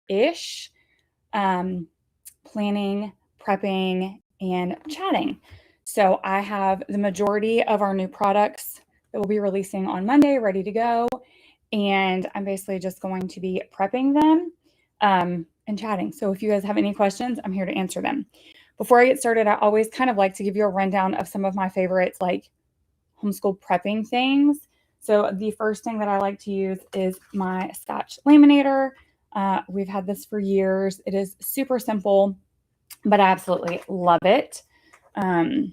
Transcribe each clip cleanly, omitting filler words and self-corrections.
ish, planning, prepping, and chatting. So I have the majority of our new products that we'll be releasing on Monday ready to go. And I'm basically just going to be prepping them and chatting. So if you guys have any questions, I'm here to answer them. Before I get started, I always kind of like to give you a rundown of some of my favorites, like homeschool prepping things. So the first thing that I like to use is my Scotch laminator. We've had this for years. It is super simple, but I absolutely love it. And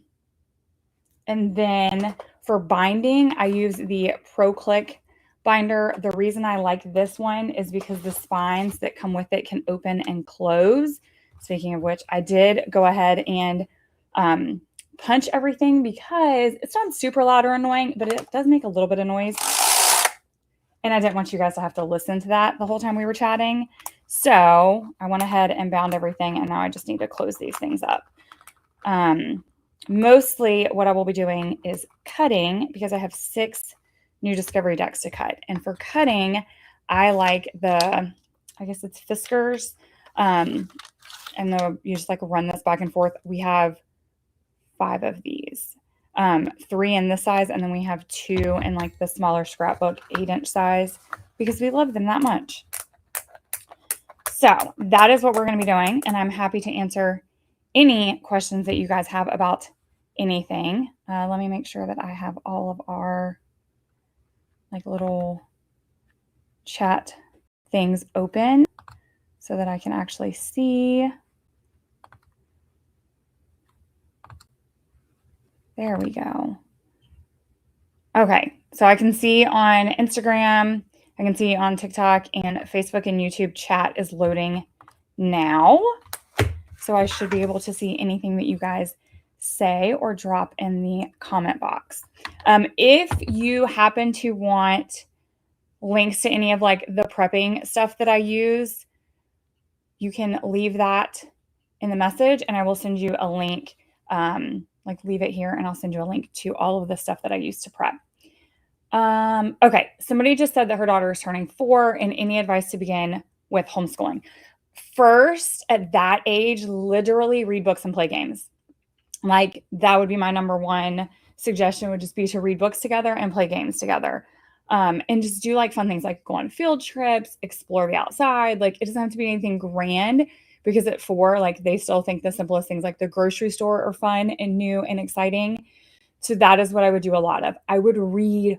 then for binding, I use the ProClick binder. The reason I like this one is because the spines that come with it can open and close. Speaking of which, I did go ahead and punch everything because it's not super loud or annoying, but it does make a little bit of noise. And I didn't want you guys to have to listen to that the whole time we were chatting. So I went ahead and bound everything, and now I just need to close these things up. Mostly what I will be doing is cutting because I have 6 new Discovery decks to cut. And for cutting, I like I guess it's Fiskars. And you just like run this back and forth. We have 5 of these, 3 in this size, and then we have 2 in like the smaller scrapbook 8-inch size because we love them that much. So that is what we're going to be doing, and I'm happy to answer any questions that you guys have about anything. Let me make sure that I have all of our like little chat things open so that I can actually see. There we go. Okay, so I can see on Instagram, I can see on TikTok and Facebook and YouTube chat is loading now. So I should be able to see anything that you guys say or drop in the comment box. If you happen to want links to any of like the prepping stuff that I use, you can leave that in the message and I will send you a link. Like leave it here and I'll send you a link to all of the stuff that I use to prep. Okay, somebody just said that her daughter is turning 4 and any advice to begin with homeschooling. First, at that age, literally read books and play games. Like that would be my number one suggestion, would just be to read books together and play games together. And just do like fun things like go on field trips, explore the outside. Like it doesn't have to be anything grand because at 4, like they still think the simplest things like the grocery store are fun and new and exciting. So that is what I would do a lot of. I would read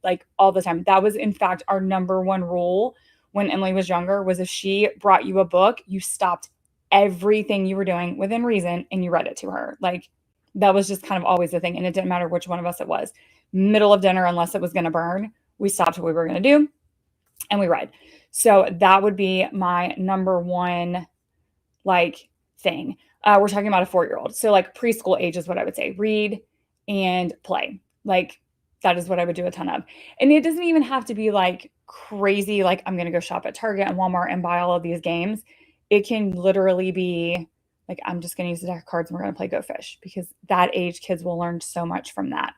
like all the time. That was in fact our number one rule when Emily was younger, was if she brought you a book, you stopped everything you were doing within reason and you read it to her. Like that was just kind of always the thing. And it didn't matter which one of us it was. Middle of dinner, unless it was going to burn, we stopped what we were going to do and we read. So that would be my number one like thing. We're talking about a 4-year-old. So like preschool age is what I would say. Read and play. Like that is what I would do a ton of. And it doesn't even have to be like crazy, like I'm going to go shop at Target and Walmart and buy all of these games. It can literally be like, I'm just going to use the deck of cards and we're going to play Go Fish, because that age kids will learn so much from that.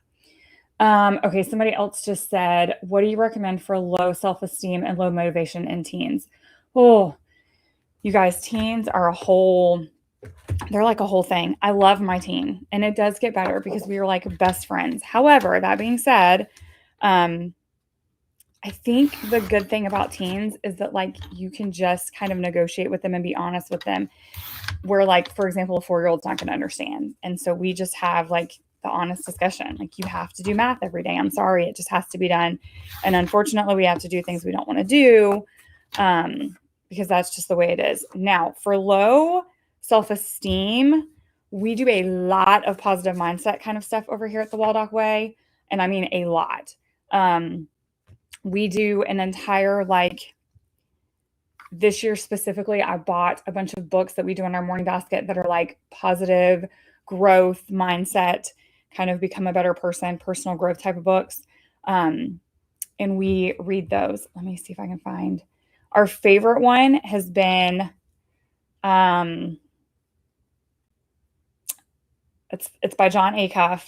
Okay, somebody else just said, what do you recommend for low self-esteem and low motivation in teens? Oh, you guys, teens are they're like a whole thing. I love my teen, and it does get better because we are like best friends. However, that being said, I think the good thing about teens is that like you can just kind of negotiate with them and be honest with them. Where like, for example, a 4-year-old's not going to understand. And so we just have like the honest discussion. Like you have to do math every day. I'm sorry. It just has to be done. And unfortunately we have to do things we don't want to do because that's just the way it is. Now for low self-esteem, we do a lot of positive mindset kind of stuff over here at the Waldock Way. And I mean a lot. We do an entire, like this year specifically, I bought a bunch of books that we do in our morning basket that are like positive growth mindset, kind of become a better person, personal growth type of books. And we read those. Let me see if I can find. Our favorite one has been, it's by John Acuff.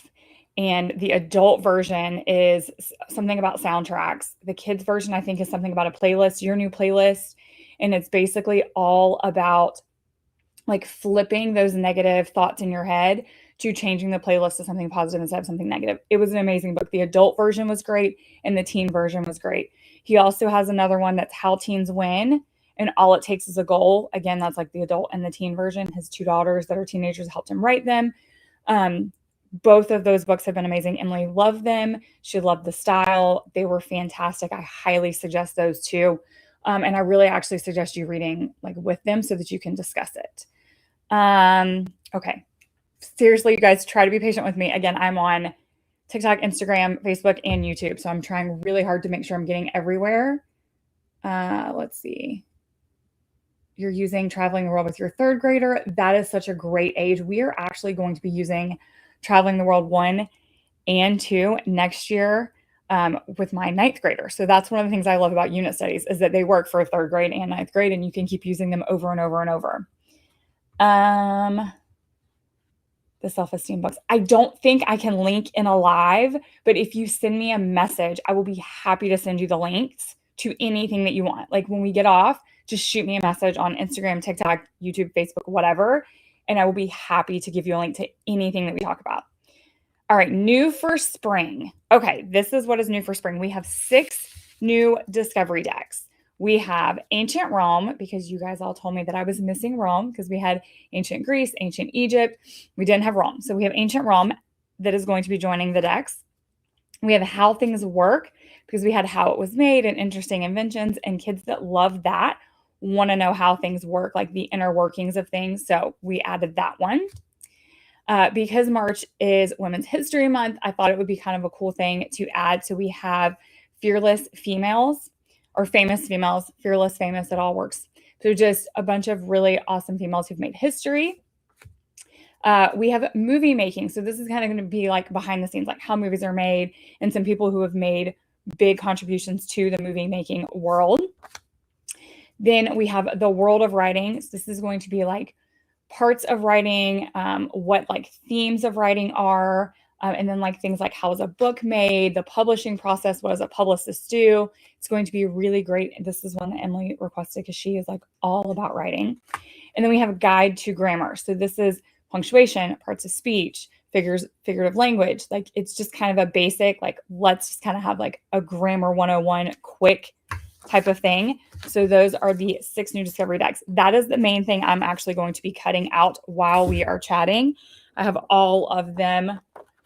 And the adult version is something about soundtracks. The kids version, I think, is something about a playlist, your new playlist. And it's basically all about like flipping those negative thoughts in your head to changing the playlist to something positive instead of something negative. It was an amazing book. The adult version was great and the teen version was great. He also has another one that's How Teens Win, and All It Takes Is a Goal. Again, that's like the adult and the teen version. His two daughters that are teenagers helped him write them. Both of those books have been amazing. Emily loved them. She loved the style. They were fantastic. I highly suggest those two. And I really actually suggest you reading like with them so that you can discuss it. Okay. Seriously, you guys, try to be patient with me. Again, I'm on TikTok, Instagram, Facebook, and YouTube. So I'm trying really hard to make sure I'm getting everywhere. Let's see. You're using Traveling the World with your third grader. That is such a great age. We are actually going to be using Traveling the World 1 and 2 next year with my ninth grader. So that's one of the things I love about unit studies is that they work for third grade and ninth grade, and you can keep using them over and over and over. The self-esteem books. I don't think I can link in a live, but if you send me a message, I will be happy to send you the links to anything that you want. Like when we get off, just shoot me a message on Instagram, TikTok, YouTube, Facebook, whatever, and I will be happy to give you a link to anything that we talk about. All right, new for spring. Okay, this is what is new for spring. We have 6 new discovery decks. We have Ancient Rome, because you guys all told me that I was missing Rome because we had Ancient Greece, Ancient Egypt. We didn't have Rome. So we have Ancient Rome that is going to be joining the decks. We have How Things Work because we had How It Was Made and Interesting Inventions, and kids that love that want to know how things work, like the inner workings of things. So we added that one. Because March is Women's History Month, I thought it would be kind of a cool thing to add. So we have Fearless Females or Famous Females, Fearless, Famous, it all works. So just a bunch of really awesome females who've made history. We have movie making. So this is kind of going to be like behind the scenes, like how movies are made and some people who have made big contributions to the movie making world. Then we have the world of writing. So this is going to be like parts of writing, what like themes of writing are, and then like things like how is a book made, the publishing process, what does a publicist do? It's going to be really great. This is one that Emily requested because she is like all about writing. And then we have a guide to grammar. So this is punctuation, parts of speech, figurative language. Like it's just kind of a basic, like let's just kind of have like a grammar 101 quick type of thing. So those are the 6 new discovery decks. That is the main thing I'm actually going to be cutting out while we are chatting. I have all of them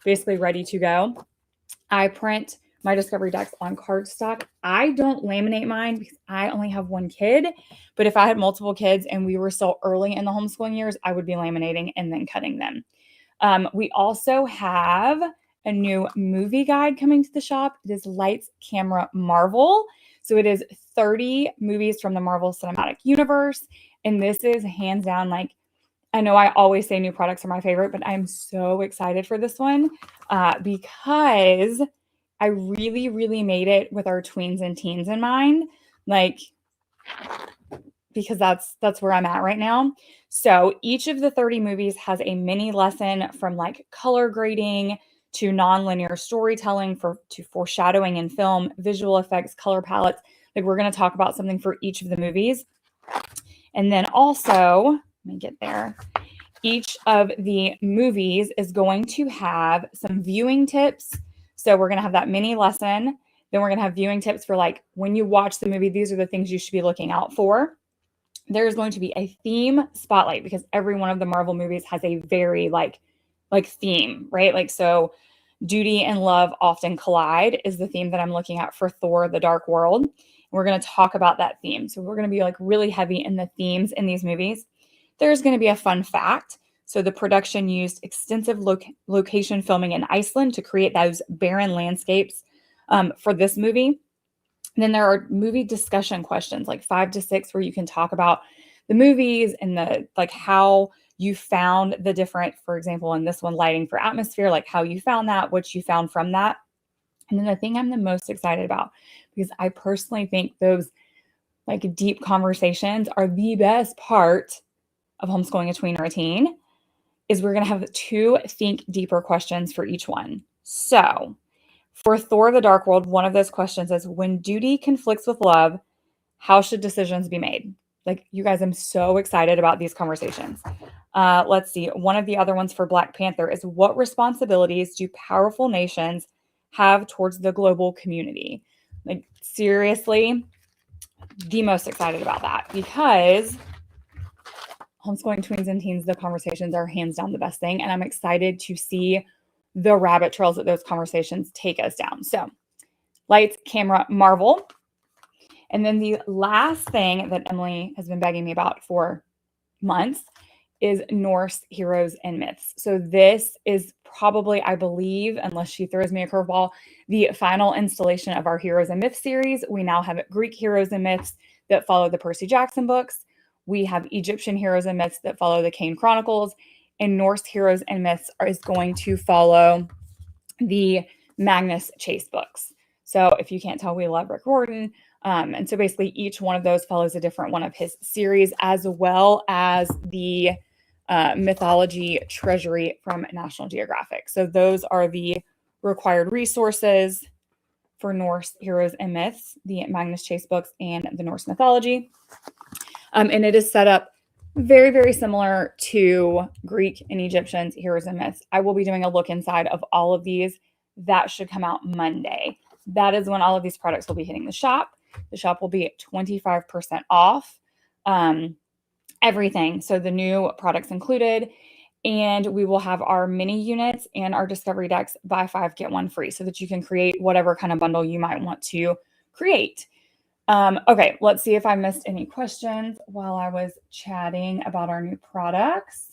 basically ready to go. I print my discovery decks on cardstock. I don't laminate mine because I only have one kid, but if I had multiple kids and we were still early in the homeschooling years, I would be laminating and then cutting them. We also have a new movie guide coming to the shop. It is Lights, Camera, Marvel. So it is 30 movies from the Marvel Cinematic Universe. And this is hands down, like, I know I always say new products are my favorite, but I'm so excited for this one because I really, really made it with our tweens and teens in mind. Like, because that's where I'm at right now. So each of the 30 movies has a mini lesson from like color grading to nonlinear storytelling to foreshadowing in film, visual effects, color palettes. Like we're going to talk about something for each of the movies. And then also, let me get there. Each of the movies is going to have some viewing tips. So we're going to have that mini lesson. Then we're going to have viewing tips for like when you watch the movie, these are the things you should be looking out for. There's going to be a theme spotlight because every one of the Marvel movies has a very like theme, right? Like, so duty and love often collide is the theme that I'm looking at for Thor, The Dark World. We're going to talk about that theme. So we're going to be like really heavy in the themes in these movies. There's going to be a fun fact. So the production used extensive location filming in Iceland to create those barren landscapes for this movie. And then there are movie discussion questions, like 5 to 6, where you can talk about the movies and the like how you found the different, for example, in this one, lighting for atmosphere, like how you found that, what you found from that. And then the thing I'm the most excited about, because I personally think those like deep conversations are the best part of homeschooling a tween or a teen, is we're going to have 2 think deeper questions for each one. So for Thor, The Dark World, one of those questions is when duty conflicts with love, How should decisions be made? Like, you guys, I'm so excited about these conversations. Let's see. One of the other ones for Black Panther is, what responsibilities do powerful nations have towards the global community? Like, seriously, the most excited about that, because homeschooling tweens and teens, the conversations are hands down the best thing. And I'm excited to see the rabbit trails that those conversations take us down. So, lights, camera, Marvel. And then the last thing that Emily has been begging me about for months is Norse heroes and myths. So this is probably, I believe, unless she throws me a curveball, the final installation of our Heroes and Myths series. We now have Greek heroes and myths that follow the Percy Jackson books. We have Egyptian heroes and myths that follow the Kane Chronicles. And Norse heroes and myths is going to follow the Magnus Chase books. So if you can't tell, we love Rick Riordan. And so basically each one of those follows a different one of his series, as well as the mythology treasury from National Geographic. So those are the required resources for Norse heroes and myths, the Magnus Chase books and the Norse mythology. And it is set up very, very similar to Greek and Egyptian's heroes and myths. I will be doing a look inside of all of these. That should come out Monday. That is when all of these products will be hitting the shop. The shop will be at 25% off everything. So the new products included. And we will have our mini units and our discovery decks buy 5, get 1 free, so that you can create whatever kind of bundle you might want to create. Okay, let's see if I missed any questions while I was chatting about our new products.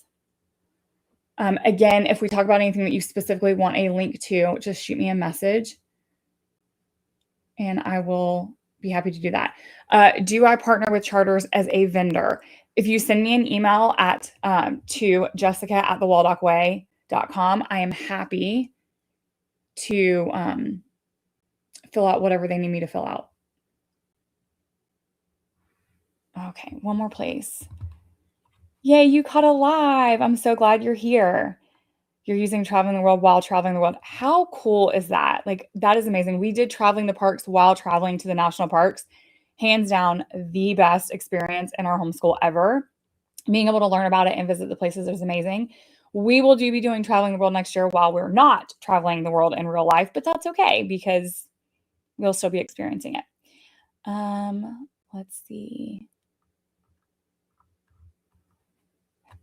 Again, if we talk about anything that you specifically want a link to, just shoot me a message and I will be happy to do that. Do I partner with charters as a vendor? If you send me an email at to jessica@thewaldockway.com, I am happy to fill out whatever they need me to fill out. Okay, one more place. Yay, you caught a live. I'm so glad you're here. You're using Traveling the World while traveling the world. How cool is that? Like, that is amazing. We did Traveling the Parks while traveling to the national parks. Hands down, the best experience in our homeschool ever. Being able to learn about it and visit the places is amazing. We will be doing Traveling the World next year while we're not traveling the world in real life, but that's okay because we'll still be experiencing it. Let's see.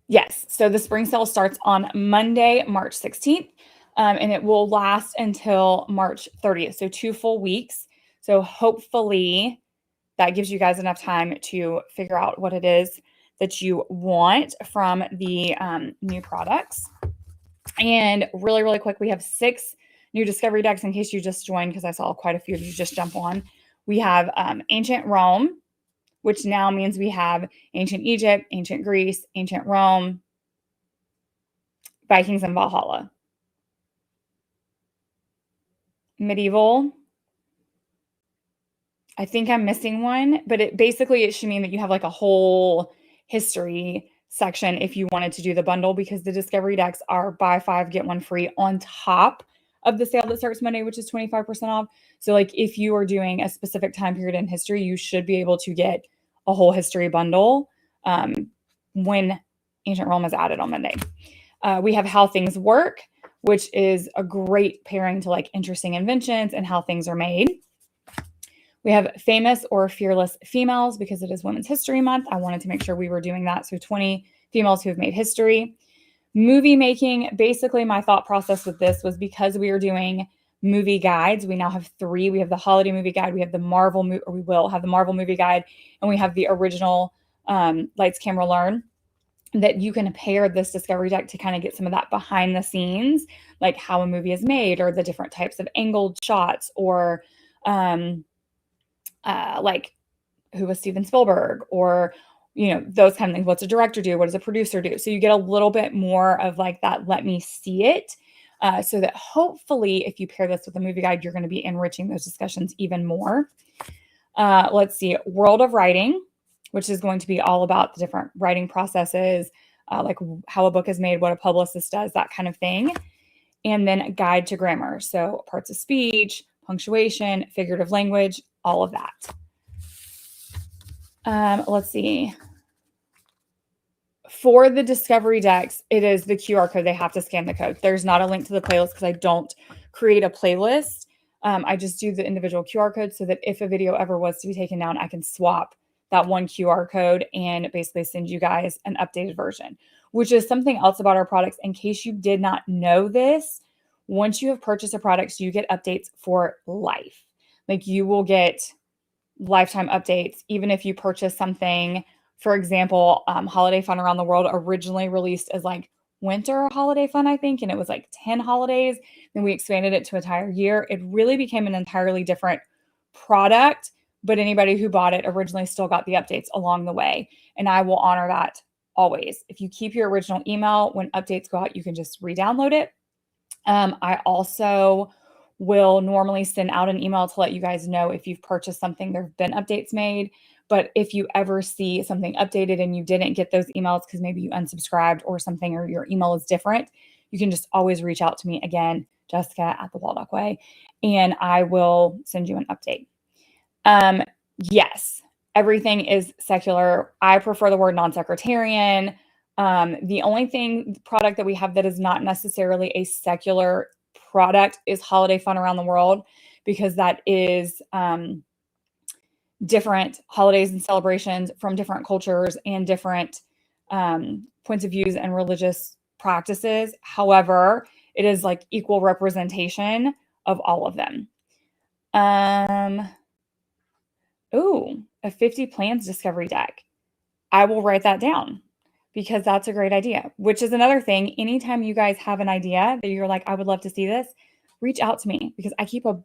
Yes, so the spring sale starts on Monday, March 16th, and it will last until March 30th, so 2 full weeks. So hopefully that gives you guys enough time to figure out what it is that you want from the new products. And really, really quick, we have 6 new discovery decks in case you just joined, because I saw quite a few of you just jump on. We have Ancient Rome, which now means we have Ancient Egypt, Ancient Greece, Ancient Rome, Vikings, and Valhalla. Medieval. I think I'm missing one, but it should mean that you have like a whole history section if you wanted to do the bundle, because the discovery decks are buy 5, get 1 free on top of the sale that starts Monday, which is 25% off. So like if you are doing a specific time period in history, you should be able to get a whole history bundle when Ancient Rome is added on Monday. We have How Things Work, which is a great pairing to like interesting inventions and how things are made. We have Famous or Fearless Females, because it is Women's History Month. I wanted to make sure we were doing that. So 20 females who have made history. Movie making. Basically, my thought process with this was, because we are doing movie guides, we now have 3. We have the holiday movie guide, we have the Marvel we will have the Marvel movie guide, and we have the original Lights, Camera, Learn, that you can pair this discovery deck to kind of get some of that behind the scenes, like how a movie is made, or the different types of angled shots, or like who was Steven Spielberg, or those kind of things. What's a director do? What does a producer do? So you get a little bit more of like that, let me see it, so that hopefully if you pair this with a movie guide, you're going to be enriching those discussions even more. Let's see, World of Writing, which is going to be all about the different writing processes, like how a book is made, what a publicist does, that kind of thing. And then Guide to Grammar. So parts of speech, punctuation, figurative language, all of that. Let's see. For the discovery decks, it is the QR code. They have to scan the code. There's not a link to the playlist because I don't create a playlist. I just do the individual QR code so that if a video ever was to be taken down, I can swap that one QR code and basically send you guys an updated version, which is something else about our products. In case you did not know this, once you have purchased a product, you get updates for life. Like you will get lifetime updates, even if you purchase something. For example, Holiday Fun Around the World originally released as like winter holiday fun, I think, and it was like 10 holidays. Then we expanded it to an entire year. It really became an entirely different product, but anybody who bought it originally still got the updates along the way. And I will honor that always. If you keep your original email, when updates go out, you can just re-download it. I also will normally send out an email to let you guys know if you've purchased something, there have been updates made. But if you ever see something updated and you didn't get those emails because maybe you unsubscribed or something, or your email is different, you can just always reach out to me again, Jessica at the Waldock Way, and I will send you an update. Yes, everything is secular. I prefer the word non-sectarian. The only product that we have that is not necessarily a secular product is Holiday Fun Around the World, because that is different holidays and celebrations from different cultures and different points of views and religious practices. However, it is like equal representation of all of them. Ooh, a 50 plans discovery deck. I will write that down because that's a great idea, which is another thing. Anytime you guys have an idea that you're like, I would love to see this, reach out to me because I keep a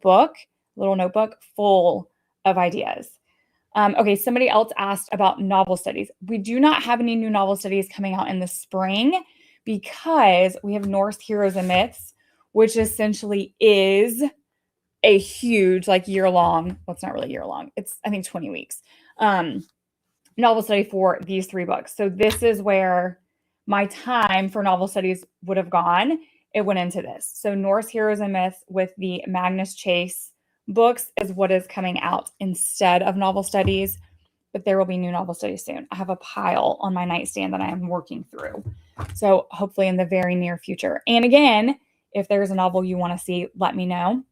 little notebook full of ideas. Okay, somebody else asked about novel studies. We do not have any new novel studies coming out in the spring because we have Norse Heroes and Myths, which essentially is a huge, like year-long, well, it's not really year-long, it's, I think, 20 weeks, novel study for these 3 books. So this is where my time for novel studies would have gone. It went into this. So Norse Heroes and Myths with the Magnus Chase books is what is coming out instead of novel studies, but there will be new novel studies soon. I have a pile on my nightstand that I am working through. So hopefully in the very near future. And again, if there's a novel you want to see, let me know.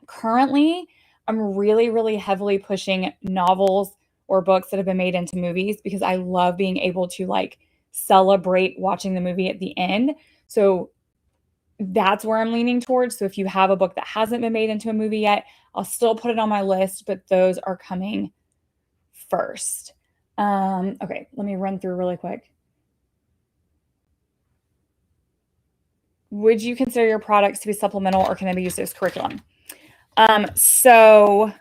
Currently, I'm really, really heavily pushing novels or books that have been made into movies because I love being able to like celebrate watching the movie at the end. So that's where I'm leaning towards. So if you have a book that hasn't been made into a movie yet, I'll still put it on my list, but those are coming first. Okay, let me run through really quick. Would you consider your products to be supplemental or can they be used as curriculum? So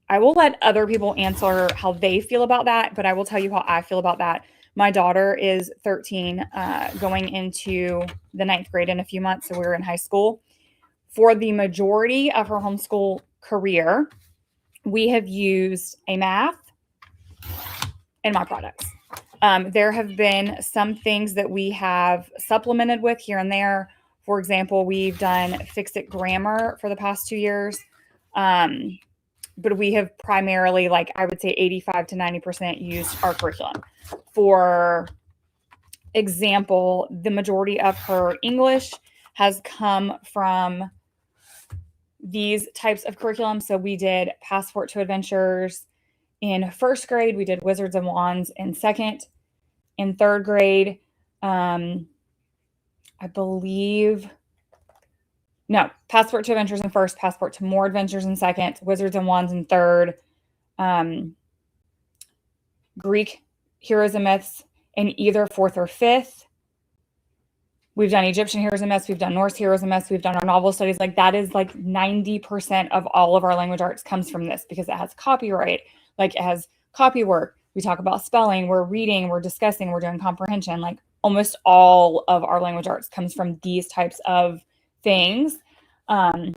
I will let other people answer how they feel about that, but I will tell you how I feel about that. My daughter is 13, going into the 9th grade in a few months, so we're in high school. For the majority of her homeschool career, we have used a math and my products. There have been some things that we have supplemented with here and there. For example, we've done Fix-It Grammar for the past 2 years. But we have primarily, like I would say 85 to 90% used our curriculum. For example, the majority of her English has come from these types of curriculum. So we did Passport to Adventures in 1st grade. We did Wizards and Wands in 2nd. In 3rd grade, I believe... No, Passport to Adventures in 1st, Passport to More Adventures in 2nd, Wizards and Wands in 3rd, Greek Heroes and Myths in either 4th or 5th. We've done Egyptian Heroes and Myths. We've done Norse Heroes and Myths. We've done our novel studies. Like that is like 90% of all of our language arts comes from this because it has copyright, like it has copy work. We talk about spelling, we're reading, we're discussing, we're doing comprehension. Like almost all of our language arts comes from these types of things. And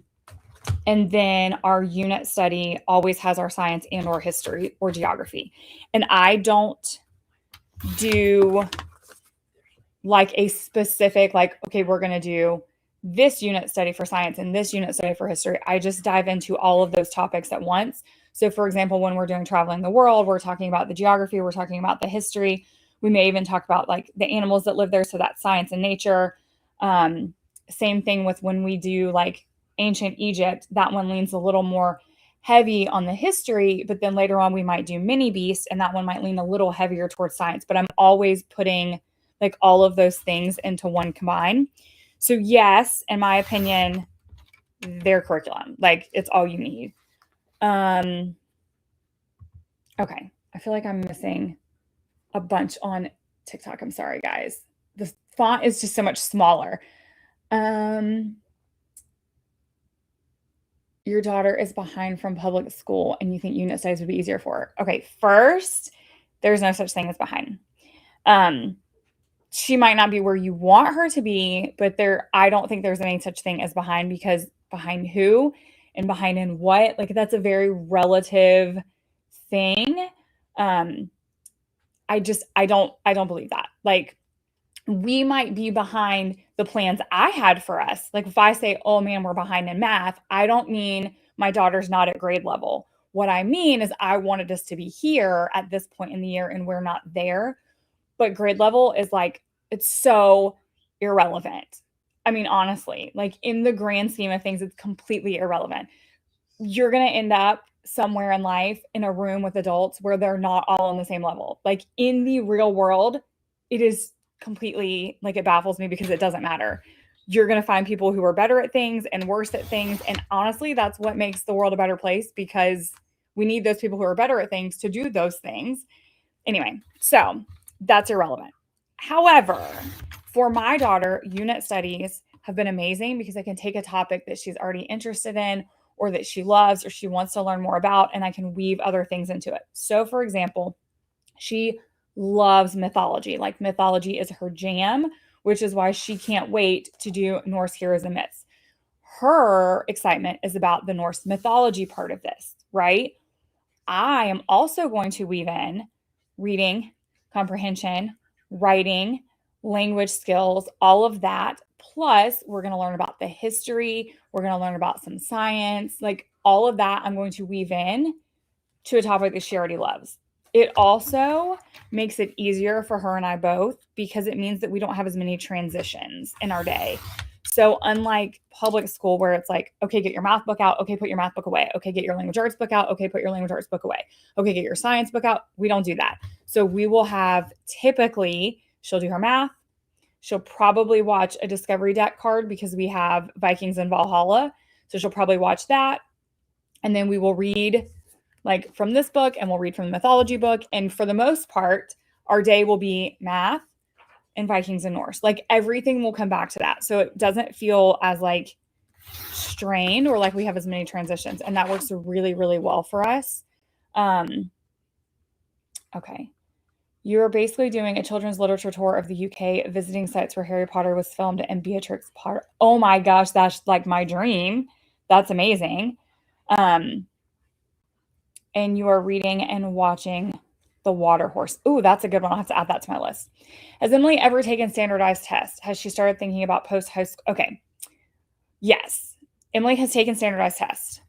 then our unit study always has our science and or history or geography. And I don't do like a specific, like, okay, we're going to do this unit study for science and this unit study for history. I just dive into all of those topics at once So for example, when we're doing traveling the world, we're talking about the geography, we're talking about the history. We may even talk about like the animals that live there. So that's science and nature. Same thing with when we do like ancient Egypt, that one leans a little more heavy on the history, but then later on we might do mini beast and that one might lean a little heavier towards science. But I'm always putting like all of those things into one combine. So yes, in my opinion, their curriculum, like it's all you need. Okay. I feel like I'm missing a bunch on TikTok. I'm sorry, guys. The font is just so much smaller. Your daughter is behind from public school and you think unit studies would be easier for her. Okay, first, there's no such thing as behind. She might not be where you want her to be, but I don't think there's any such thing as behind, because behind who and behind in what? Like that's a very relative thing. I don't believe that. Like we might be behind the plans I had for us. Like if I say, oh man, we're behind in math, I don't mean my daughter's not at grade level. What I mean is I wanted us to be here at this point in the year and we're not there. But grade level is like, it's so irrelevant. I mean, honestly, like in the grand scheme of things, it's completely irrelevant. You're going to end up somewhere in life in a room with adults where they're not all on the same level. Like in the real world, it is completely like, it baffles me because it doesn't matter. You're going to find people who are better at things and worse at things. And honestly, that's what makes the world a better place, because we need those people who are better at things to do those things. Anyway, so that's irrelevant. However, for my daughter, unit studies have been amazing because I can take a topic that she's already interested in or that she loves or she wants to learn more about, and I can weave other things into it. So for example, she loves mythology. Like mythology is her jam, which is why she can't wait to do Norse heroes and myths. Her excitement is about the Norse mythology part of this, right? I am also going to weave in reading, comprehension, writing, language skills, all of that. Plus, we're going to learn about the history. We're going to learn about some science, like all of that. I'm going to weave in to a topic that she already loves. It also makes it easier for her and I both because it means that we don't have as many transitions in our day. So unlike public school where it's like, okay, get your math book out. Okay, put your math book away. Okay, get your language arts book out. Okay, put your language arts book away. Okay, get your science book out. We don't do that. So we will have, typically, she'll do her math. She'll probably watch a Discovery Deck card because we have Vikings and Valhalla. So she'll probably watch that. And then we will read like from this book and we'll read from the mythology book. And for the most part, our day will be math and Vikings and Norse. Like everything will come back to that. So it doesn't feel as like strained or like we have as many transitions. And that works really, really well for us. Okay. You're basically doing a children's literature tour of the UK, visiting sites where Harry Potter was filmed and Beatrix Potter. Oh my gosh, that's like my dream. That's amazing. And you are reading and watching The Water Horse. Ooh, that's a good one. I'll have to add that to my list. Has Emily ever taken standardized tests? Has she started thinking about post-high school? Okay. Yes. Emily has taken standardized tests.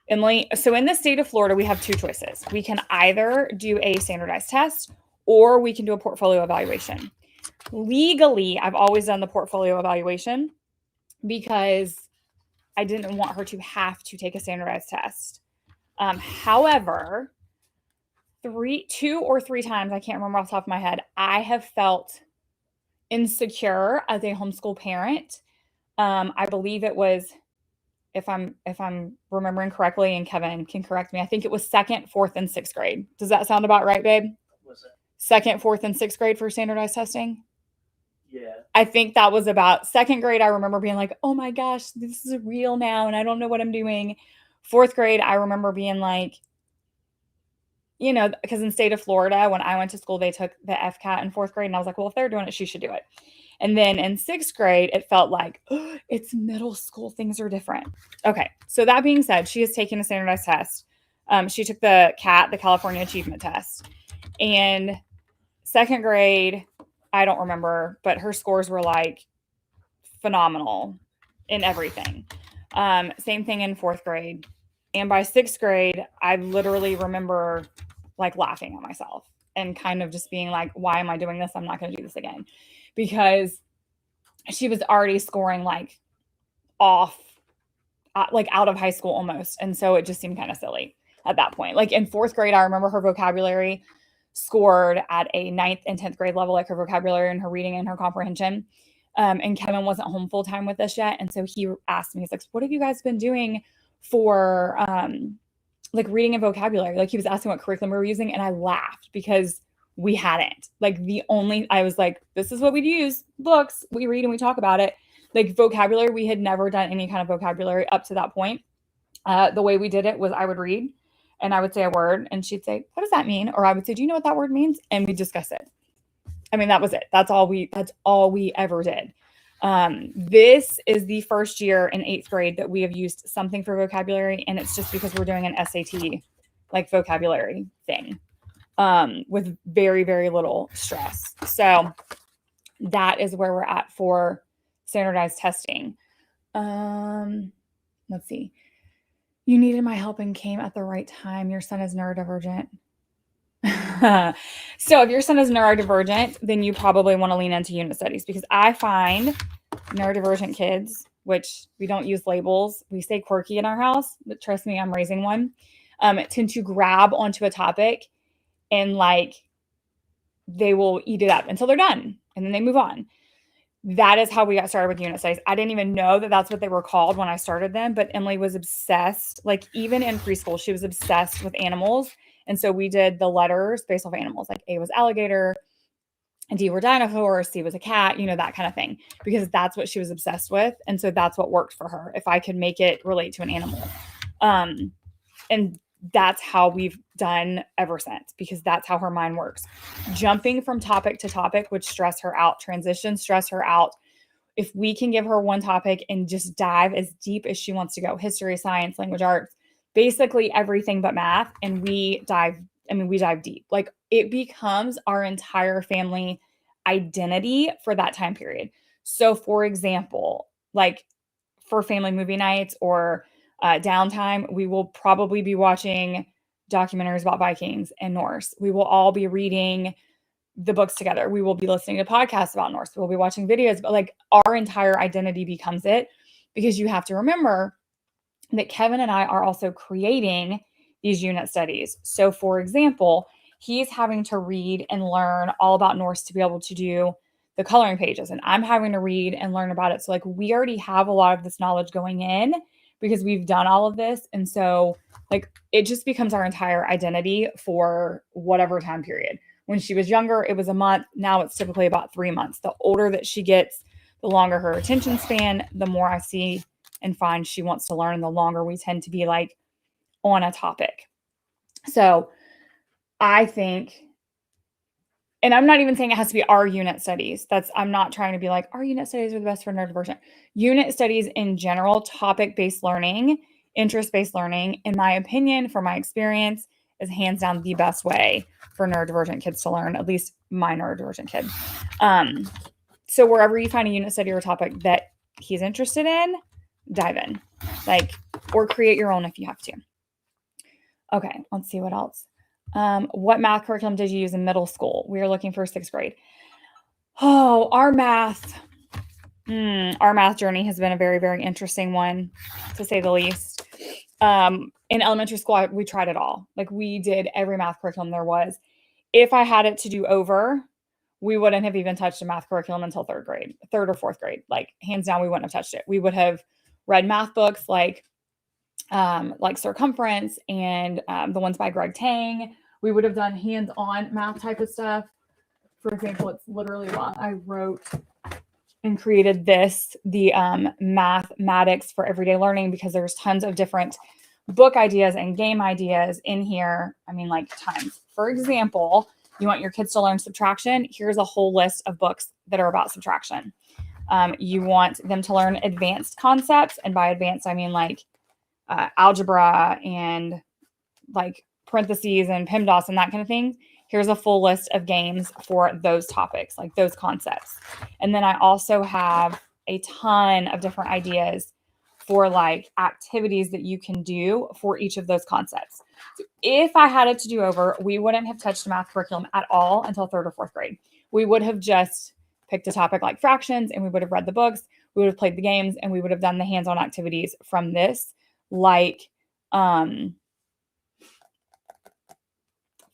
Emily, so in the state of Florida, we have two choices. We can either do a standardized test or we can do a portfolio evaluation. Legally, I've always done the portfolio evaluation because I didn't want her to have to take a standardized test. However, two or three times, I can't remember off the top of my head, I have felt insecure as a homeschool parent. I believe it was, if I'm remembering correctly, and Kevin can correct me, I think it was second, fourth, and sixth grade. Does that sound about right, babe? Was it? Second, fourth, and sixth grade for standardized testing? Yeah. I think that was about second grade. I remember being like, oh my gosh, this is real now, and I don't know what I'm doing. Fourth grade, I remember being like, you know, because in state of Florida, when I went to school, they took the FCAT in fourth grade. And I was like, well, if they're doing it, she should do it. And then in sixth grade, it felt like, oh, it's middle school. Things are different. Okay. So that being said, she has taken a standardized test. She took the CAT, the California Achievement Test. And second grade, I don't remember, but her scores were like phenomenal in everything. Same thing in fourth grade. And by 6th grade, I literally remember like laughing at myself and kind of just being like, why am I doing this? I'm not going to do this again. Because she was already scoring like off, like out of high school almost. And so it just seemed kind of silly at that point. Like in 4th grade, I remember her vocabulary scored at a 9th and 10th grade level, like her vocabulary and her reading and her comprehension. And Kevin wasn't home full time with us yet. And so he asked me, he's like, what have you guys been doing for like reading and vocabulary? Like he was asking what curriculum we were using. And I laughed because we hadn't. Like I was like, this is what we'd use. Books, we read and we talk about it. Like vocabulary, we had never done any kind of vocabulary up to that point. The way we did it was I would read and I would say a word and she'd say, what does that mean? Or I would say, do you know what that word means? And we'd discuss it. I mean, that was it. That's all we ever did. This is the first year in 8th grade that we have used something for vocabulary. And it's just because we're doing an SAT like vocabulary thing with very, very little stress. So that is where we're at for standardized testing. Let's see. You needed my help and came at the right time. Your son is neurodivergent. So if your son is neurodivergent, then you probably want to lean into unit studies because I find neurodivergent kids, which we don't use labels, we say quirky in our house, but trust me, I'm raising one, tend to grab onto a topic and like they will eat it up until they're done and then they move on. That is how we got started with unit studies. I didn't even know that that's what they were called when I started them, but Emily was obsessed. Like even in preschool, she was obsessed with animals. And so we did the letters based off animals. Like A was alligator, and D were dinosaur, C was a cat, you know, that kind of thing, because that's what she was obsessed with. And so that's what worked for her. If I could make it relate to an animal. And that's how we've done ever since, because that's how her mind works. Jumping from topic to topic would stress her out. Transitions stress her out. If we can give her one topic and just dive as deep as she wants to go, history, science, language arts, basically everything but math, and we dive deep. Like it becomes our entire family identity for that time period. So for example, like for family movie nights or downtime, we will probably be watching documentaries about Vikings and Norse. We will all be reading the books together. We will be listening to podcasts about Norse. We'll be watching videos, but like our entire identity becomes it, because you have to remember that Kevin and I are also creating these unit studies. So for example, he's having to read and learn all about Norse to be able to do the coloring pages, and I'm having to read and learn about it. So like we already have a lot of this knowledge going in because we've done all of this. And so like it just becomes our entire identity for whatever time period. When she was younger, it was a month. Now it's typically about 3 months. The older that she gets, the longer her attention span, the more I see and find she wants to learn, the longer we tend to be like on a topic. So I think, and I'm not even saying it has to be our unit studies. I'm not trying to be like, our unit studies are the best for neurodivergent. Unit studies in general, topic-based learning, interest-based learning, in my opinion, from my experience, is hands down the best way for neurodivergent kids to learn, at least my neurodivergent kid. So wherever you find a unit study or a topic that he's interested in, dive in, like, or create your own if you have to. Okay, let's see what else. What math curriculum did you use in middle school? We are looking for 6th grade. Oh, our math journey has been a very, very interesting one, to say the least. In elementary school, we tried it all. Like we did every math curriculum there was. If I had it to do over, we wouldn't have even touched a math curriculum until 3rd or 4th grade. Like hands down, we wouldn't have touched it. We would have read math books like Circumference and the ones by Greg Tang. We would have done hands-on math type of stuff. For example, it's literally what I wrote and created the mathematics for everyday learning, because there's tons of different book ideas and game ideas in here. I mean, like tons. For example, you want your kids to learn subtraction. Here's a whole list of books that are about subtraction. You want them to learn advanced concepts. And by advanced, I mean like algebra and like parentheses and PEMDAS and that kind of thing. Here's a full list of games for those topics, like those concepts. And then I also have a ton of different ideas for like activities that you can do for each of those concepts. So if I had it to do over, we wouldn't have touched a math curriculum at all until 3rd or 4th grade. We would have just picked a topic like fractions, and we would have read the books, we would have played the games, and we would have done the hands-on activities from this, like for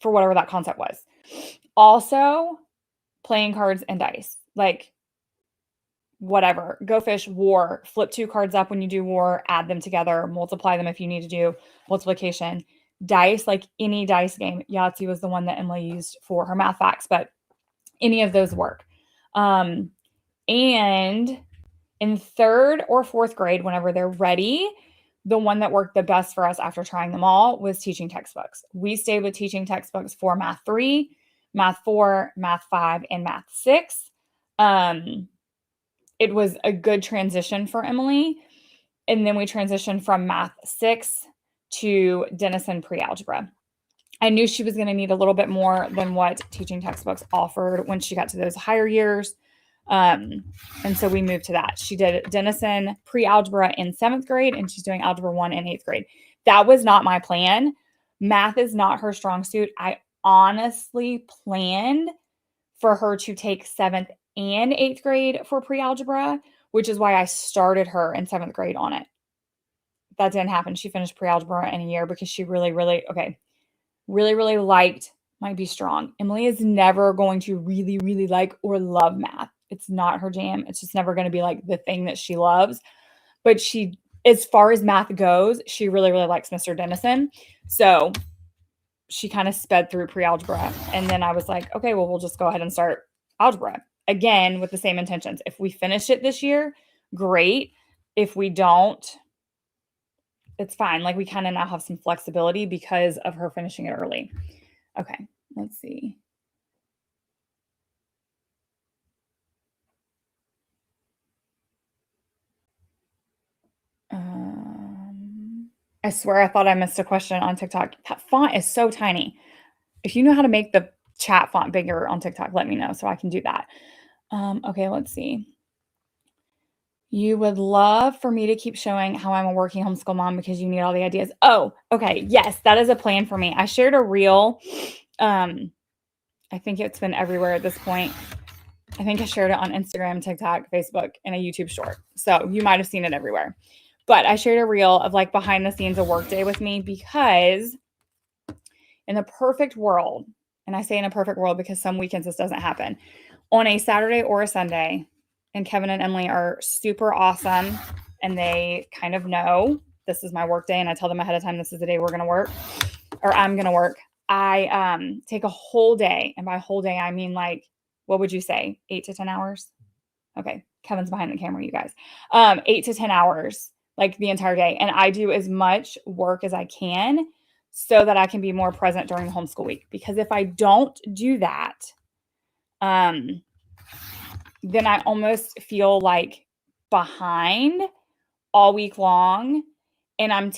whatever that concept was. Also, playing cards and dice, like whatever, Go Fish, War, flip 2 cards up when you do War, add them together, multiply them if you need to do multiplication. Dice, like any dice game. Yahtzee was the one that Emily used for her math facts, but any of those work. And in 3rd or 4th grade, whenever they're ready, the one that worked the best for us after trying them all was teaching textbooks. We stayed with teaching textbooks for Math 3, Math 4, Math 5, and Math 6. It was a good transition for Emily. And then we transitioned from Math 6 to Denison pre-algebra. I knew she was going to need a little bit more than what teaching textbooks offered when she got to those higher years. And so we moved to that. She did Denison pre-algebra in 7th grade, and she's doing algebra 1 in 8th grade. That was not my plan. Math is not her strong suit. I honestly planned for her to take 7th and 8th grade for pre-algebra, which is why I started her in 7th grade on it. That didn't happen. She finished pre-algebra in a year because she really liked, might be strong. Emily is never going to really like or love math. It's not her jam. It's just never going to be like the thing that she loves. But she, as far as math goes, she really likes Mr. Denison. So she kind of sped through pre-algebra. And then I was like, okay, well, we'll just go ahead and start algebra. Again, with the same intentions. If we finish it this year, great. If we don't, it's fine. Like, we kind of now have some flexibility because of her finishing it early. Okay, let's see. I swear I thought I missed a question on TikTok. That font is so tiny. If you know how to make the chat font bigger on TikTok, let me know so I can do that. Okay, let's see. You would love for me to keep showing how I'm a working homeschool mom because you need all the ideas. Oh, okay. Yes, that is a plan for me. I shared a reel. I think it's been everywhere at this point. I think I shared it on Instagram, TikTok, Facebook, and a YouTube short. So you might have seen it everywhere. But I shared a reel of like behind the scenes of workday with me because in the perfect world, and I say in a perfect world because some weekends this doesn't happen, on a Saturday or a Sunday, and Kevin and Emily are super awesome and they kind of know this is my work day, and I tell them ahead of time this is the day we're going to work or I'm going to work. I take a whole day, and by whole day I mean like, what would you say, 8 to 10 hours? Okay, Kevin's behind the camera, you guys. 8 to 10 hours, like the entire day, and I do as much work as I can so that I can be more present during the homeschool week. Because if I don't do that, then I almost feel like behind all week long, and I'm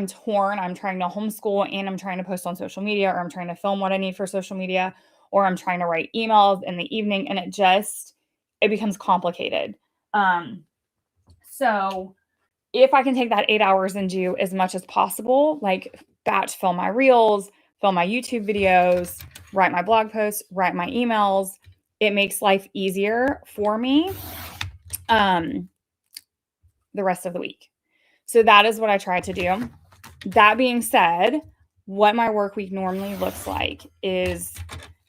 torn. I'm trying to homeschool and I'm trying to post on social media, or I'm trying to film what I need for social media, or I'm trying to write emails in the evening, and it becomes complicated. So if I can take that 8 hours and do as much as possible, like batch film my reels, film my YouTube videos, write my blog posts, write my emails, it makes life easier for me the rest of the week. So that is what I try to do. That being said, what my work week normally looks like is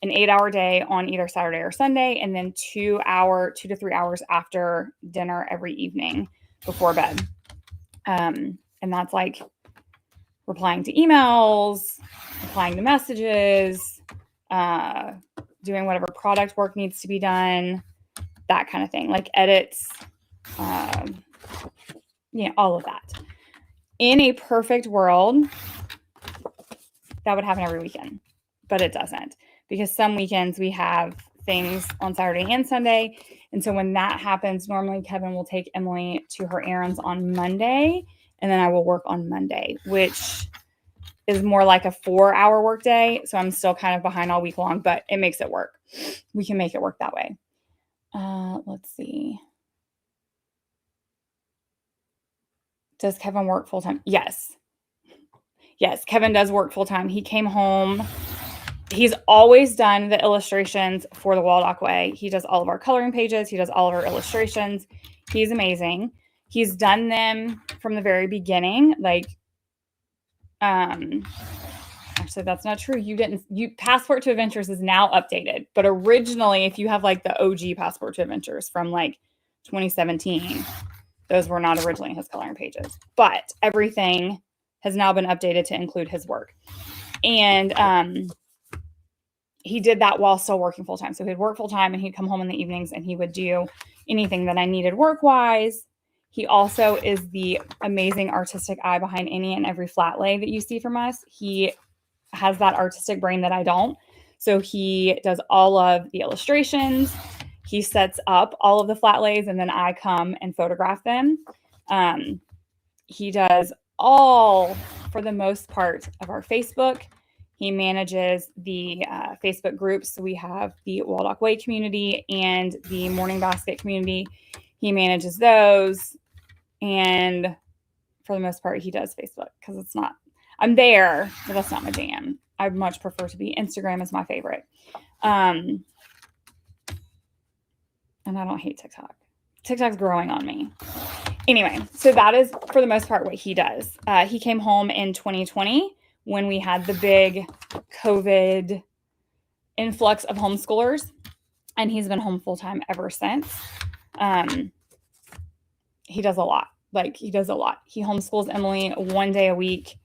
an 8-hour day on either Saturday or Sunday, and then 2 to 3 hours after dinner every evening before bed. And that's like replying to emails, replying to messages, doing whatever product work needs to be done, that kind of thing, like edits, all of that. In a perfect world, that would happen every weekend, but it doesn't, because some weekends we have things on Saturday and Sunday. And so when that happens, normally Kevin will take Emily to her errands on Monday, and then I will work on Monday, which is more like a 4-hour work day. So I'm still kind of behind all week long, but it makes it work. We can make it work that way. Let's see. Does Kevin work full-time? Yes. Yes, Kevin does work full-time. He came home. He's always done the illustrations for the Waldock Way. He does all of our coloring pages. He does all of our illustrations. He's amazing. He's done them from the very beginning. Like, actually, that's not true. Passport to Adventures is now updated. But originally, if you have like the OG Passport to Adventures from like 2017, those were not originally his coloring pages. But everything has now been updated to include his work. And he did that while still working full-time. So he'd work full-time and he'd come home in the evenings and he would do anything that I needed work-wise. He also is the amazing artistic eye behind any and every flat lay that you see from us. He has that artistic brain that I don't. So he does all of the illustrations. He sets up all of the flat lays and then I come and photograph them. He does all, for the most part, of our Facebook. He manages the Facebook groups. So we have the Waldock Way community and the Morning Basket community. He manages those. And for the most part, he does Facebook because it's not, I'm there, but that's not my jam. I much prefer to be Instagram is my favorite. And I don't hate TikTok. TikTok's growing on me. Anyway, so that is for the most part what he does. He came home in 2020 when we had the big COVID influx of homeschoolers, and he's been home full-time ever since. He does a lot. He homeschools Emily 1 day a week,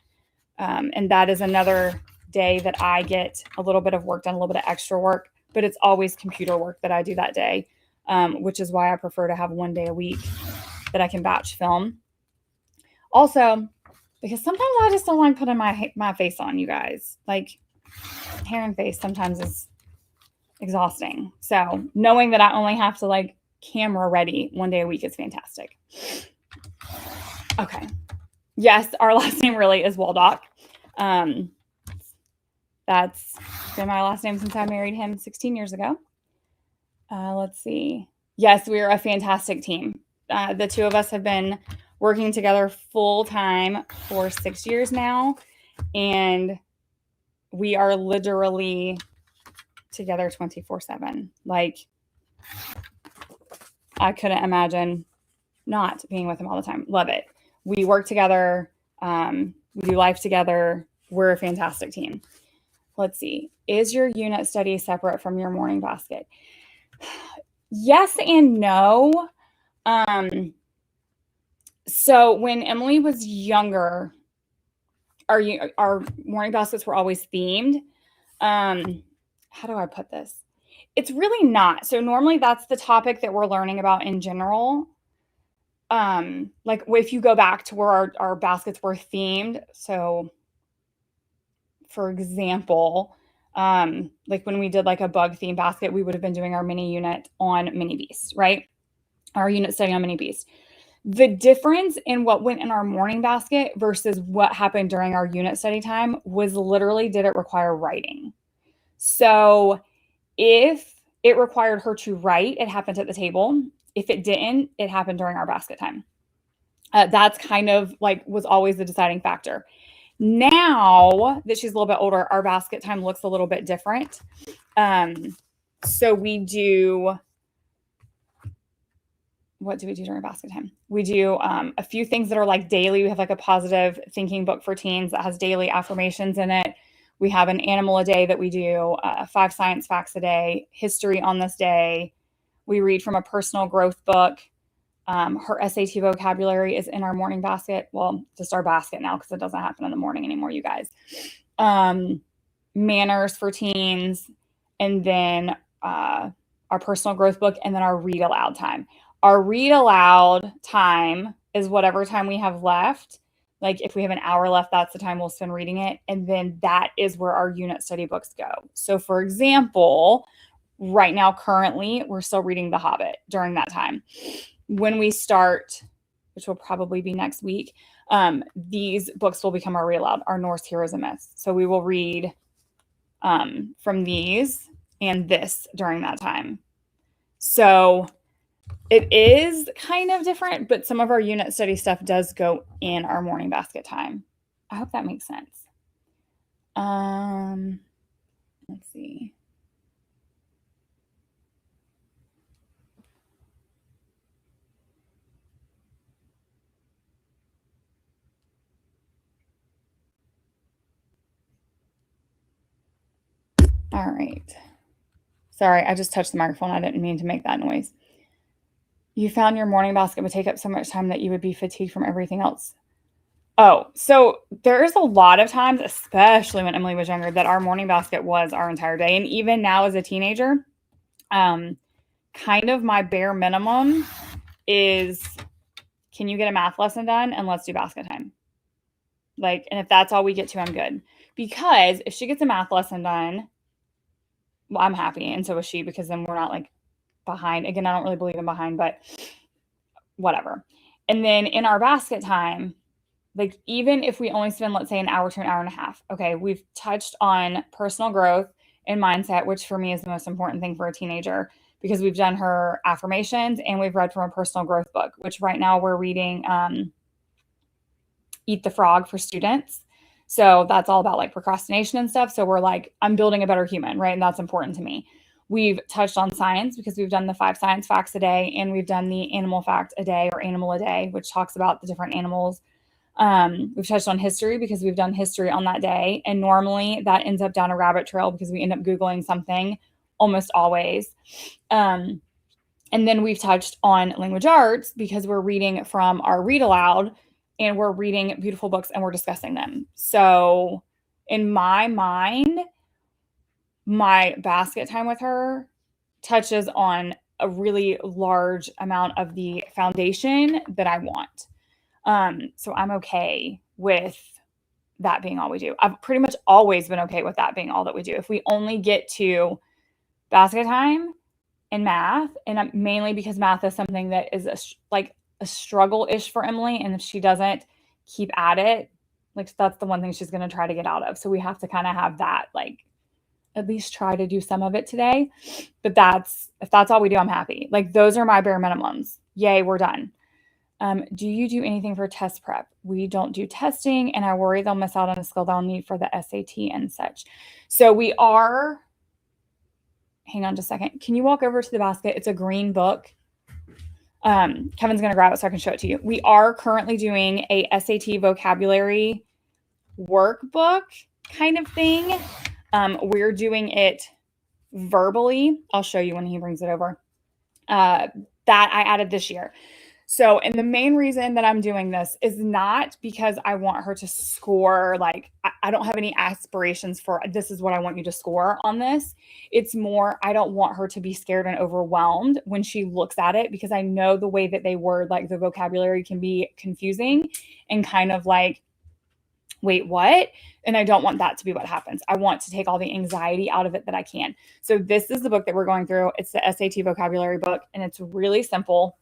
and that is another day that I get a little bit of work done, a little bit of extra work, but it's always computer work that I do that day, which is why I prefer to have 1 day a week that I can batch film. Also, because sometimes I just don't like putting my face on, you guys. Like, hair and face sometimes is exhausting. So knowing that I only have to like camera ready 1 day a week is fantastic. Okay. Yes, our last name really is Waldock. That's been my last name since I married him 16 years ago. Let's see. Yes, we are a fantastic team. The two of us have been working together full time for 6 years now, and we are literally together 24/7. Like, I couldn't imagine not being with him all the time. Love it. We work together. We do life together. We're a fantastic team. Let's see. Is your unit study separate from your morning basket? Yes and no. So when Emily was younger, our morning baskets were always themed. How do I put this? It's really not. So normally that's the topic that we're learning about in general. Like if you go back to where our baskets were themed. So for example, like when we did like a bug theme basket, we would have been doing our mini unit on Mini Beast, right? Our unit study on Mini Beast. The difference in what went in our morning basket versus what happened during our unit study time was literally, did it require writing? So if it required her to write, it happened at the table. If it didn't, it happened during our basket time. That's kind of like was always the deciding factor. Now that she's a little bit older, our basket time looks a little bit different. So we do, what do we do during basket time? We do a few things that are like daily. We have like a positive thinking book for teens that has daily affirmations in it. We have an animal a day that we do, 5 science facts a day, history on this day. We read from a personal growth book. Her SAT vocabulary is in our morning basket. Well, just our basket now because it doesn't happen in the morning anymore, you guys. Manners for teens, and then our personal growth book, and then our read aloud time. Our read aloud time is whatever time we have left. Like if we have an hour left, that's the time we'll spend reading it. And then that is where our unit study books go. So for example, right now, currently, we're still reading The Hobbit during that time. When we start, which will probably be next week, these books will become our read aloud, our Norse heroes and myths. So we will read from these and this during that time. So It is kind of different, but some of our unit study stuff does go in our morning basket time. I hope that makes sense. Let's see. All right. Sorry, I just touched the microphone. I didn't mean to make that noise. You found your morning basket would take up so much time that you would be fatigued from everything else. Oh, so there's a lot of times, especially when Emily was younger, that our morning basket was our entire day. And even now as a teenager, kind of my bare minimum is, can you get a math lesson done and let's do basket time? Like, and if that's all we get to, I'm good. Because if she gets a math lesson done, well, I'm happy. And so is she, because then we're not like behind. Again, I don't really believe in behind, but whatever. And then in our basket time, like even if we only spend, let's say, an hour to an hour and a half, okay, we've touched on personal growth and mindset, which for me is the most important thing for a teenager, because we've done her affirmations and we've read from a personal growth book, which right now we're reading Eat the Frog for students. So that's all about like procrastination and stuff. So we're like, I'm building a better human, right? And that's important to me. We've touched on science because we've done the 5 science facts a day, and we've done the animal fact a day or animal a day, which talks about the different animals. We've touched on history because we've done history on that day. And normally that ends up down a rabbit trail because we end up Googling something almost always. And then we've touched on language arts because we're reading from our read aloud and we're reading beautiful books and we're discussing them. So in my mind, my basket time with her touches on a really large amount of the foundation that I want. So I'm okay with that being all we do. I've pretty much always been okay with that being all that we do. If we only get to basket time and math, and mainly because math is something that is a struggle-ish for Emily, and if she doesn't keep at it, like that's the one thing she's going to try to get out of. So we have to kind of have that, like, at least try to do some of it today. But if that's all we do, I'm happy. Like those are my bare minimums. Yay, we're done. Do you do anything for test prep? We don't do testing, and I worry they'll miss out on a skill they'll need for the SAT and such. So we are, hang on just a second. Can you walk over to the basket? It's a green book. Kevin's going to grab it so I can show it to you. We are currently doing a SAT vocabulary workbook kind of thing. We're doing it verbally. I'll show you when he brings it over. That I added this year. So, and the main reason that I'm doing this is not because I want her to score, like, I don't have any aspirations for this is what I want you to score on this. It's more, I don't want her to be scared and overwhelmed when she looks at it, because I know the way that they word like the vocabulary can be confusing and kind of like, wait, what? And I don't want that to be what happens. I want to take all the anxiety out of it that I can. So this is the book that we're going through. It's the SAT vocabulary book, and it's really simple.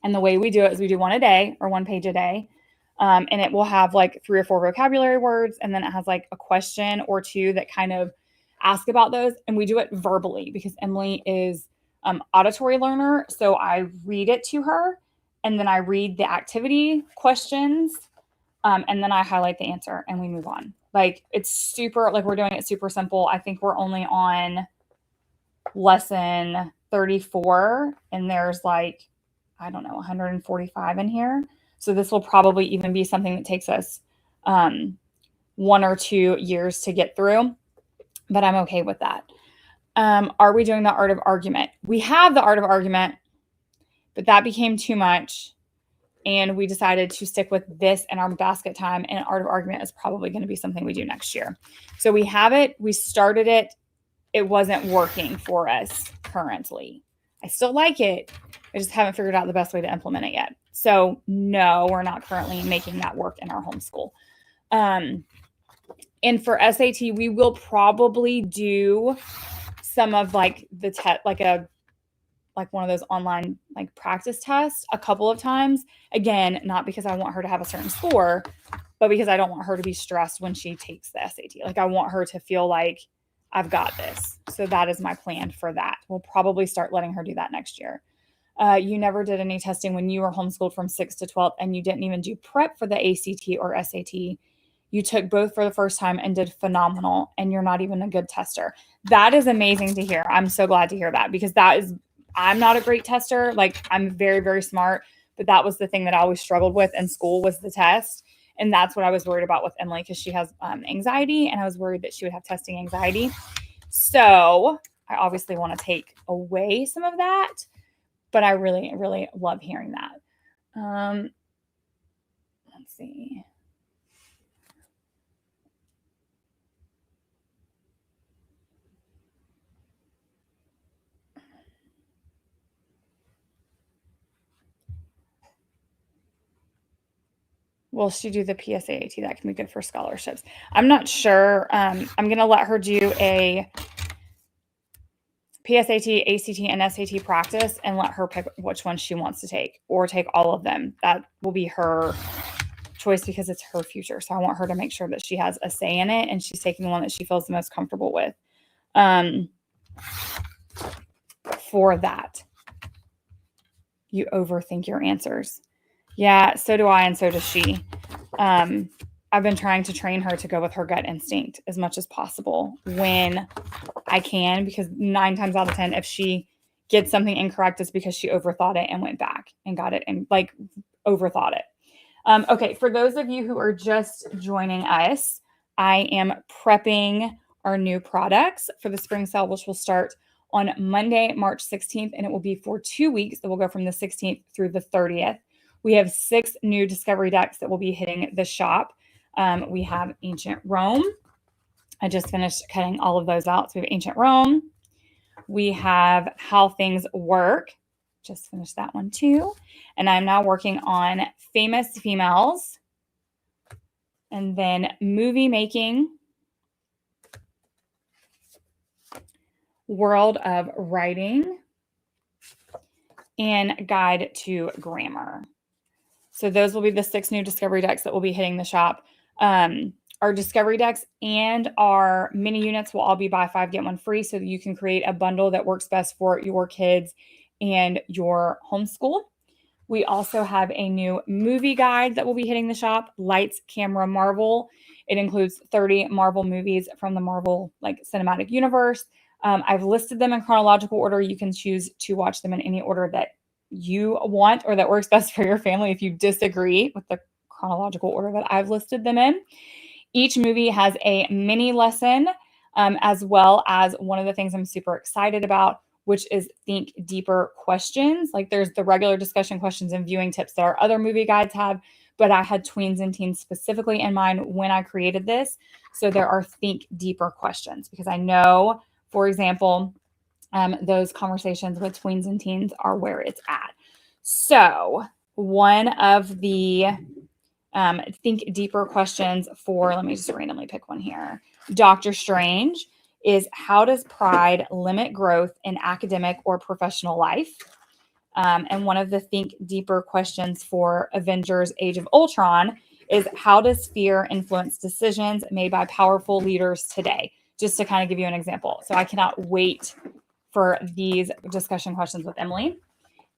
And the way we do it is we do one a day or 1 page a day. And it will have like 3 or 4 vocabulary words. And then it has like a question or 2 that kind of ask about those. And we do it verbally because Emily is auditory learner. So I read it to her, and then I read the activity questions. And then I highlight the answer and we move on. Like it's super, like we're doing it super simple. I think we're only on lesson 34, and there's like, I don't know, 145 in here. So this will probably even be something that takes us 1 or 2 years to get through, but I'm okay with that. Are we doing the art of argument? We have the art of argument, but that became too much. And we decided to stick with this in our basket time, and art of argument is probably going to be something we do next year. So we have it. We started it. It wasn't working for us currently. I still like it. I just haven't figured out the best way to implement it yet. So no, we're not currently making that work in our homeschool. And for SAT, we will probably do some of like the like one of those online like practice tests a couple of times. Again, not because I want her to have a certain score, but because I don't want her to be stressed when she takes the SAT. Like I want her to feel like I've got this. So that is my plan for that. We'll probably start letting her do that next year. You never did any testing when you were homeschooled from 6th to 12th, and you didn't even do prep for the ACT or SAT. You took both for the first time and did phenomenal, and you're not even a good tester. That is amazing to hear. I'm so glad to hear that, because I'm not a great tester. Like, I'm very, very smart, but that was the thing that I always struggled with in school, was the test. And that's what I was worried about with Emily, because she has anxiety, and I was worried that she would have testing anxiety. So I obviously want to take away some of that, but I really, really love hearing that. Let's see. Will she do the PSAT? That can be good for scholarships. I'm not sure. I'm going to let her do a PSAT, ACT, and SAT practice, and let her pick which one she wants to take, or take all of them. That will be her choice, because it's her future. So I want her to make sure that she has a say in it, and she's taking the one that she feels the most comfortable with. For that, you overthink your answers. Yeah, so do I, and so does she. I've been trying to train her to go with her gut instinct as much as possible when I can, because 9 times out of 10, if she gets something incorrect, it's because she overthought it and went back and got it, and like overthought it. Okay, for those of you who are just joining us, I am prepping our new products for the spring sale, which will start on Monday, March 16th, and it will be for 2 weeks. That will go from the 16th through the 30th. We have 6 new discovery decks that will be hitting the shop. We have Ancient Rome. I just finished cutting all of those out. So we have Ancient Rome. We have How Things Work. Just finished that one too. And I'm now working on Famous Females. And then Movie Making. World of Writing. And Guide to Grammar. So those will be the 6 new discovery decks that will be hitting the shop. Our discovery decks and our mini units will all be buy 5, get 1 free, so that you can create a bundle that works best for your kids and your homeschool. We also have a new movie guide that will be hitting the shop, Lights, Camera, Marvel. It includes 30 Marvel movies from the Marvel cinematic universe. I've listed them in chronological order. You can choose to watch them in any order that you want, or that works best for your family if you disagree with the chronological order that I've listed them in. Each movie has a mini lesson, as well as one of the things I'm super excited about, which is think deeper questions. Like, there's the regular discussion questions and viewing tips that our other movie guides have, but I had tweens and teens specifically in mind when I created this. So there are think deeper questions, because I know, for example, those conversations with tweens and teens are where it's at. So one of the think deeper questions for, let me just randomly pick one here, Doctor Strange, is how does pride limit growth in academic or professional life? And one of the think deeper questions for Avengers Age of Ultron is how does fear influence decisions made by powerful leaders today? Just to kind of give you an example. So I cannot wait for these discussion questions with Emily.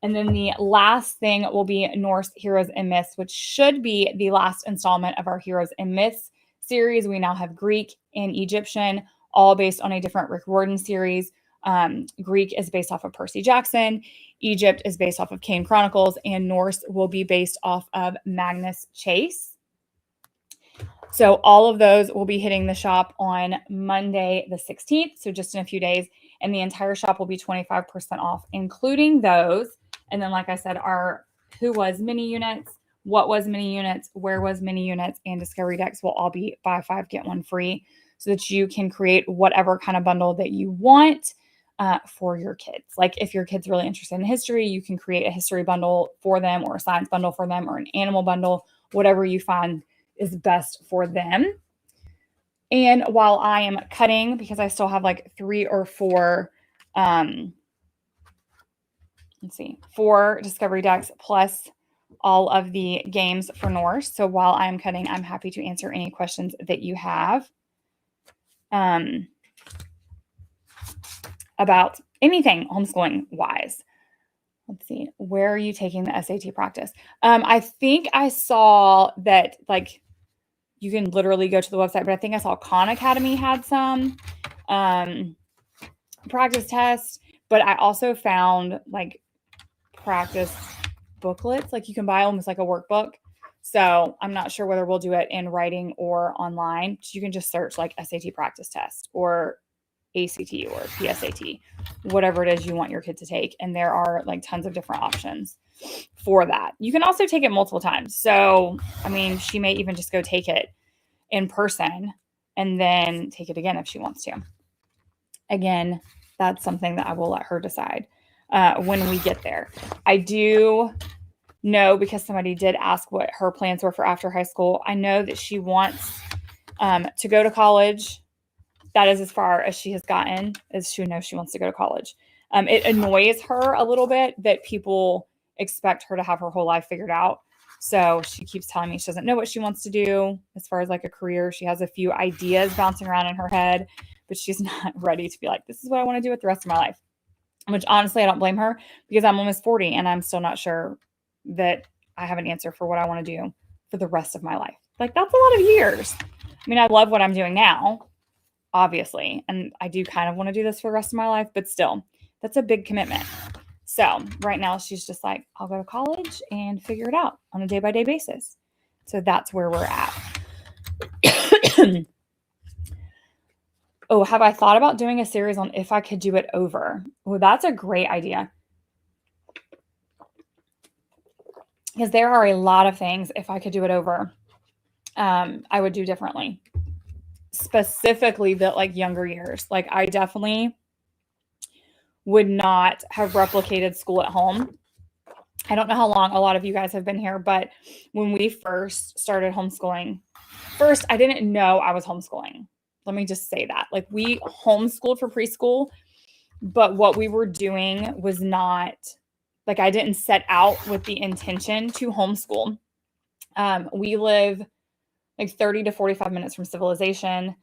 And then the last thing will be Norse Heroes and Myths, which should be the last installment of our Heroes and Myths series. We now have Greek and Egyptian, all based on a different Rick Riordan series. Greek is based off of Percy Jackson. Egypt is based off of Kane Chronicles, and Norse will be based off of Magnus Chase. So all of those will be hitting the shop on Monday the 16th, so just in a few days, and the entire shop will be 25% off, including those. And then, like I said, our Who Was Mini Units, What Was Mini Units, Where Was Mini Units, and Discovery Decks will all be buy 5, get 1 free, so that you can create whatever kind of bundle that you want for your kids. Like, if your kid's really interested in history, you can create a history bundle for them, or a science bundle for them, or an animal bundle, whatever you find is best for them. And while I am cutting, because I still have like 3 or 4, 4 discovery decks plus all of the games for Norse. So while I'm cutting, I'm happy to answer any questions that you have about anything homeschooling wise. let's see, where are you taking the SAT practice? I think I saw that like you can literally go to the website, but I think I saw Khan Academy had some practice tests, but I also found like practice booklets, like you can buy almost like a workbook. So I'm not sure whether we'll do it in writing or online. You can just search like SAT practice test or ACT or PSAT, whatever it is you want your kid to take. And there are like tons of different options for that. You can also take it multiple times. So, I mean, she may even just go take it in person and then take it again if she wants to. Again, that's something that I will let her decide when we get there. I do know, because somebody did ask what her plans were for after high school, I know that she wants to go to college. That is as far as she has gotten, as she knows she wants to go to college. It annoys her a little bit that people expect her to have her whole life figured out. So she keeps telling me she doesn't know what she wants to do as far as like a career. She has a few ideas bouncing around in her head, but she's not ready to be like, this is what I want to do with the rest of my life. Which honestly, I don't blame her, because I'm almost 40 and I'm still not sure that I have an answer for what I want to do for the rest of my life. Like, that's a lot of years. I mean, I love what I'm doing now, obviously, and I do kind of want to do this for the rest of my life, but still, that's a big commitment. So right now she's just like, I'll go to college and figure it out on a day-by-day basis. So that's where we're at. Oh, have I thought about doing a series on if I could do it over? Well, that's a great idea. Because there are a lot of things, if I could do it over, I would do differently. Specifically the like younger years. Like, I definitely would not have replicated school at home. I don't know how long a lot of you guys have been here, but when we first started homeschooling, first, I didn't know I was homeschooling. Let me just say that. Like, we homeschooled for preschool, but what we were doing was not, like, I didn't set out with the intention to homeschool. We live like 30 to 45 minutes from civilization.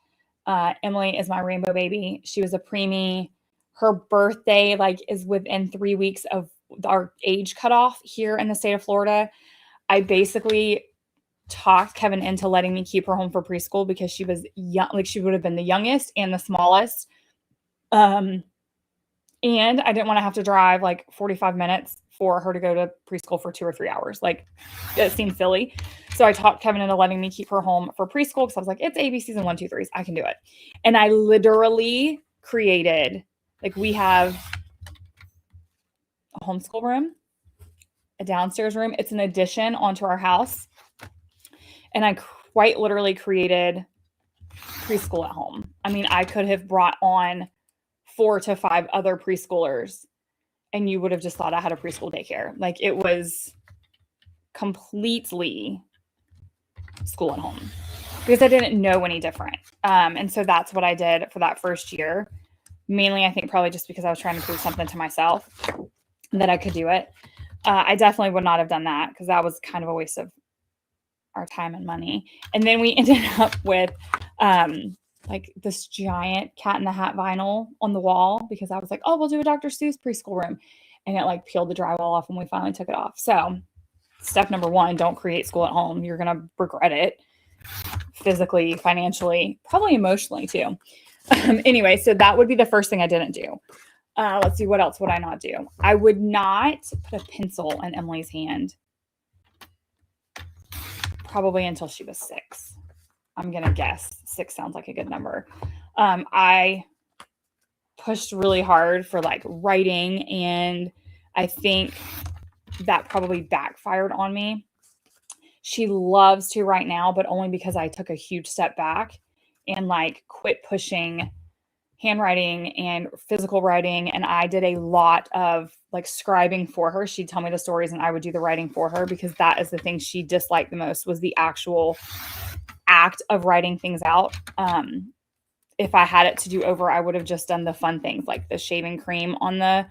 Emily is my rainbow baby. She was a preemie. Her birthday like is within 3 weeks of our age cutoff here in the state of Florida. I basically talked Kevin into letting me keep her home for preschool because she was young, like she would have been the youngest and the smallest. And I didn't want to have to drive like 45 minutes for her to go to preschool for 2 or 3 hours. Like, it seemed silly. So I talked Kevin into letting me keep her home for preschool because I was like, it's ABCs and 1, 2, 3s. I can do it. And I literally created, like, we have a homeschool room, a downstairs room. It's an addition onto our house. And I quite literally created preschool at home. I mean, I could have brought on 4 to 5 other preschoolers and you would have just thought I had a preschool daycare. Like, it was completely school at home because I didn't know any different. And so that's what I did for that first year. Mainly, I think probably just because I was trying to prove something to myself that I could do it. I definitely would not have done that because that was kind of a waste of our time and money. And then we ended up with like this giant Cat in the Hat vinyl on the wall because I was like, oh, we'll do a Dr. Seuss preschool room. And it like peeled the drywall off when we finally took it off. So step number 1, don't create school at home. You're going to regret it physically, financially, probably emotionally too. Anyway, so that would be the first thing I didn't do. Let's see, what else would I not do? I would not put a pencil in Emily's hand probably until she was 6. I'm going to guess 6 sounds like a good number. I pushed really hard for like writing, and I think that probably backfired on me. She loves to write now, but only because I took a huge step back and like quit pushing handwriting and physical writing. And I did a lot of like scribing for her. She'd tell me the stories and I would do the writing for her because that is the thing she disliked the most, was the actual act of writing things out. If I had it to do over, I would have just done the fun things like the shaving cream on the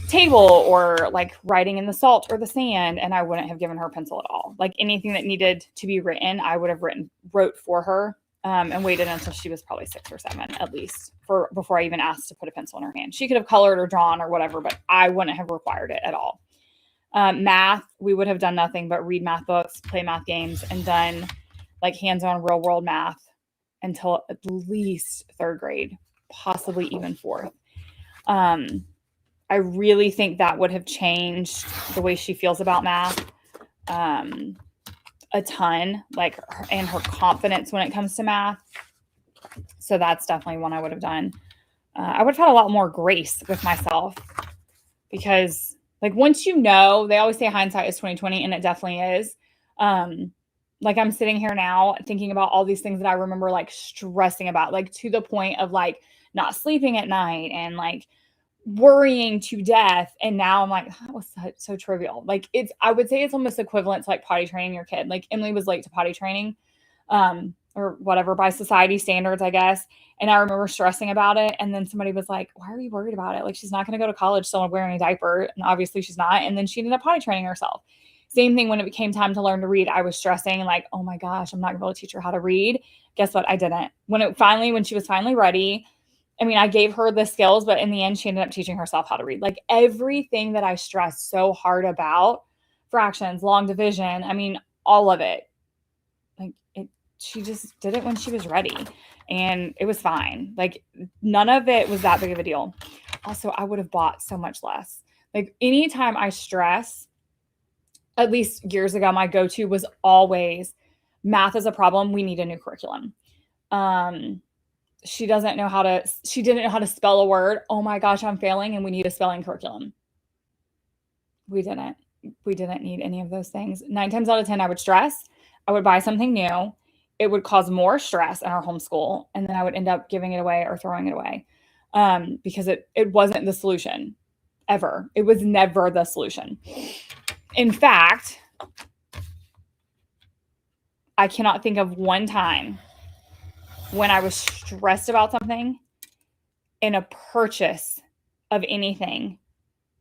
table or like writing in the salt or the sand. And I wouldn't have given her a pencil at all. Like anything that needed to be written, I would have wrote for her and waited until she was probably 6 or 7 at least before I even asked to put a pencil in her hand. She could have colored or drawn or whatever, but I wouldn't have required it at all. Math, we would have done nothing but read math books, play math games, and done like hands-on real world math until at least 3rd grade, possibly even 4th. I really think that would have changed the way she feels about math a ton, like, and her confidence when it comes to math. So that's definitely one I would have done. I would have had a lot more grace with myself because, like, once you know, they always say hindsight is 20/20, and it definitely is. Like, I'm sitting here now thinking about all these things that I remember, like, stressing about, like, to the point of, like, not sleeping at night and, like, worrying to death. And now I'm like, that was so trivial. Like, I would say it's almost equivalent to, like, potty training your kid. Like, Emily was late to potty training, or whatever, by society standards, I guess. And I remember stressing about it. And then somebody was like, why are you worried about it? Like, she's not going to go to college still wearing a diaper. And obviously she's not. And then she ended up potty training herself. Same thing when it became time to learn to read. I was stressing like, oh my gosh, I'm not going to be able to teach her how to read. Guess what? I didn't. When she was finally ready, I mean, I gave her the skills, but in the end, she ended up teaching herself how to read. Like, everything that I stressed so hard about, fractions, long division, I mean, all of it, like, she just did it when she was ready, and it was fine. Like, none of it was that big of a deal. Also, I would have bought so much less. Like, anytime I stress, at least years ago, my go-to was always math is a problem. We need a new curriculum. She didn't know how to spell a word. Oh my gosh, I'm failing and we need a spelling curriculum. We didn't need any of those things. 9 times out of 10, I would stress. I would buy something new. It would cause more stress in our homeschool. And then I would end up giving it away or throwing it away. Because it wasn't the solution ever. It was never the solution. In fact, I cannot think of one time when I was stressed about something and a purchase of anything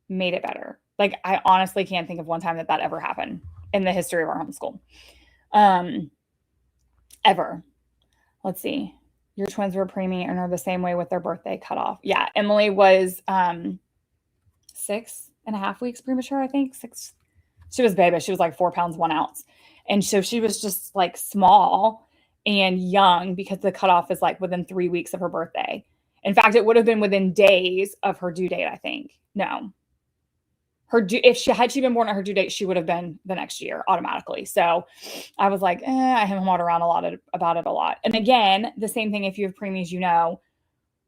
made it better. Like, I honestly can't think of one time that ever happened in the history of our homeschool. Ever. Let's see. Your twins were preemie and are the same way with their birthday cutoff. Yeah. Emily was 6.5 weeks premature, I think. 6. She was baby. She was like 4 pounds, 1 ounce. And so she was just like small and young because the cutoff is like within 3 weeks of her birthday. In fact, it would have been within days of her due date, I think. No. If she had been born at her due date, she would have been the next year automatically. So I was like, I hemmed around about it a lot. And again, the same thing if you have preemies, you know,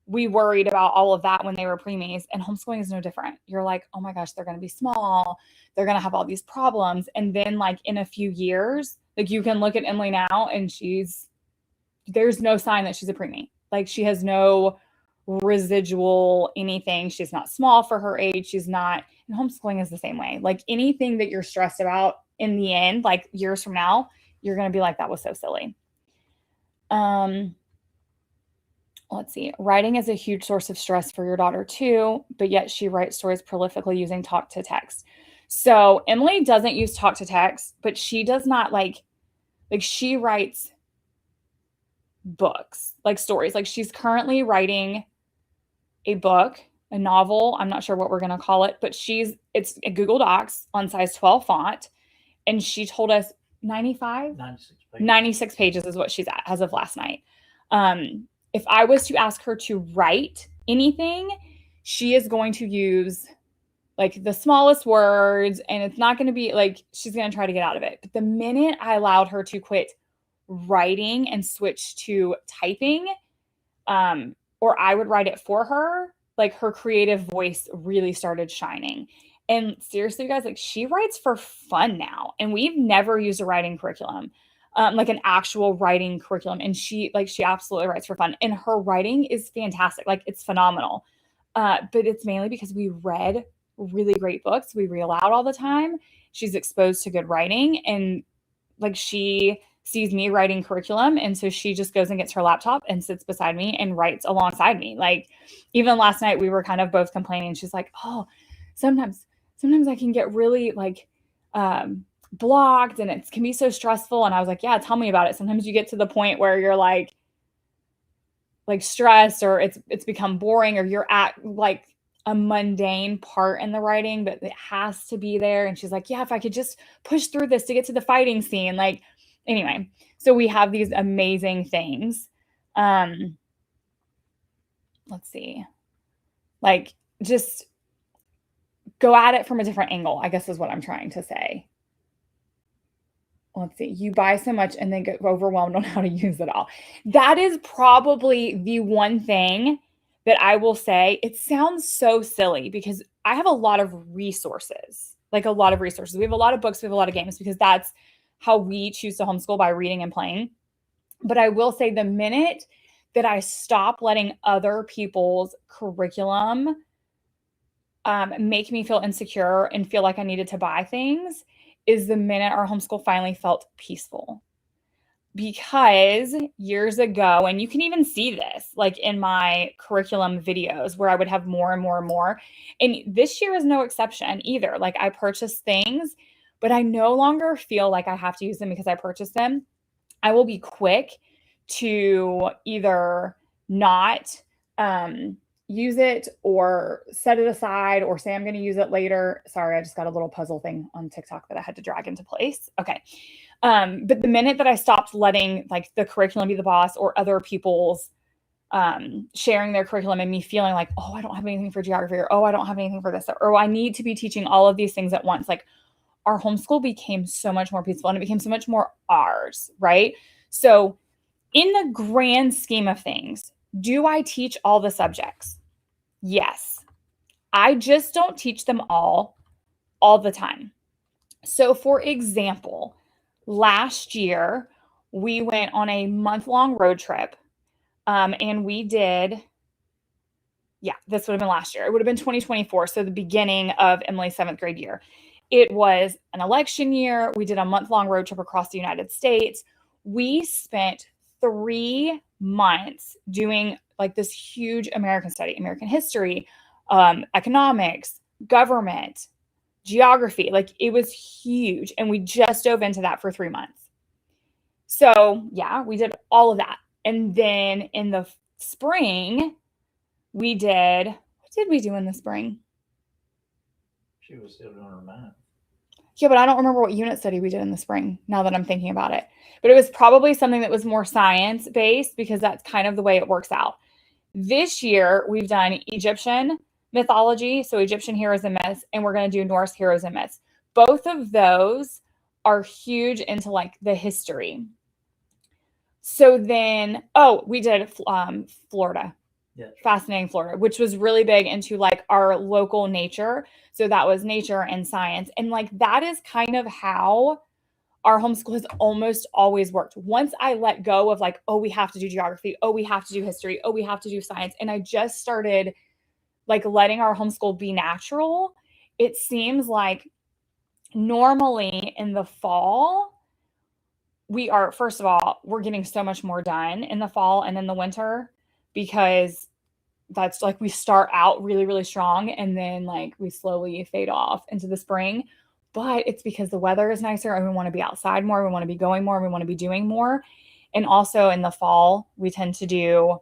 we worried about all of that when they were preemies, and homeschooling is no different. You're like, oh my gosh, they're going to be small. They're going to have all these problems. And then like in a few years, like you can look at Emily now and there's no sign that she's a preemie. Like, she has no residual anything. She's not small for her age. She's not, and homeschooling is the same way. Like, anything that you're stressed about in the end, like years from now, you're going to be like, that was so silly. Let's see. Writing is a huge source of stress for your daughter too, but yet she writes stories prolifically using talk to text. So Emily doesn't use talk to text, but she does not like she writes books, like stories. Like, she's currently writing a book, a novel. I'm not sure what we're going to call it, but it's a Google Docs on size 12 font. And she told us 96 pages is what she's at as of last night. If I was to ask her to write anything, she is going to use like the smallest words, and it's not going to be like, she's going to try to get out of it. But the minute I allowed her to quit writing and switch to typing, or I would write it for her, like, her creative voice really started shining. And seriously, you guys, like, she writes for fun now. And we've never used a writing curriculum. Like an actual writing curriculum. And she absolutely writes for fun. And her writing is fantastic. Like, it's phenomenal. But it's mainly because we read really great books. We read aloud all the time. She's exposed to good writing. And like, she sees me writing curriculum. And so she just goes and gets her laptop and sits beside me and writes alongside me. Like, even last night we were kind of both complaining. She's like, oh, sometimes I can get really like, blocked, and it can be so stressful. And I was like, yeah, tell me about it. Sometimes you get to the point where you're like, like stressed or it's become boring or you're at like a mundane part in the writing, but it has to be there. And she's like, yeah, if I could just push through this to get to the fighting scene. Like, anyway, so we have these amazing things. Let's see, like just go at it from a different angle, I guess is what I'm trying to say. Let's see, you buy so much and then get overwhelmed on how to use it all. That is probably the one thing that I will say. It sounds so silly because I have a lot of resources, like a lot of resources. We have a lot of books, we have a lot of games because that's how we choose to homeschool, by reading and playing. But I will say the minute that I stop letting other people's curriculum make me feel insecure and feel like I needed to buy things is the minute our homeschool finally felt peaceful. Because years ago, and you can even see this like in my curriculum videos where I would have more and more and more. And this year is no exception either. Like I purchase things, but I no longer feel like I have to use them because I purchased them. I will be quick to either not use it or set it aside or say I'm going to use it later. Sorry, I just got a little puzzle thing on TikTok that I had to drag into place. Okay. But the minute that I stopped letting like the curriculum be the boss or other people's sharing their curriculum and me feeling like, oh, I don't have anything for geography, or oh, I don't have anything for this, or I need to be teaching all of these things at once. Like our homeschool became so much more peaceful and it became so much more ours, right? So in the grand scheme of things, do I teach all the subjects? Yes. I just don't teach them all the time. So for example, last year, we went on a month-long road trip, and we did, this would have been last year. It would have been 2024, so the beginning of Emily's 7th grade year. It was an election year. We did a month-long road trip across the United States. We spent 3 months doing like this huge American study, American history, economics, government, geography. Like it was huge. And we just dove into that for 3 months. So yeah, we did all of that. And then in the spring, what did we do in the spring? She was still doing her math. Yeah, but I don't remember what unit study we did in the spring now that I'm thinking about it. But it was probably something that was more science-based because that's kind of the way it works out. This year, we've done Egyptian mythology, so Egyptian heroes and myths, and we're going to do Norse heroes and myths. Both of those are huge into like the history. So then, we did Florida. Yeah. Fascinating Florida, which was really big into like our local nature. So that was nature and science. And like that is kind of how our homeschool has almost always worked. Once I let go of like, oh, we have to do geography, oh, we have to do history, oh, we have to do science. And I just started like letting our homeschool be natural. It seems like normally in the fall, first of all, we're getting so much more done in the fall and in the winter because that's like we start out really, really strong and then like we slowly fade off into the spring. But it's because the weather is nicer and we want to be outside more. We want to be going more. We want to be doing more. And also in the fall, we tend to do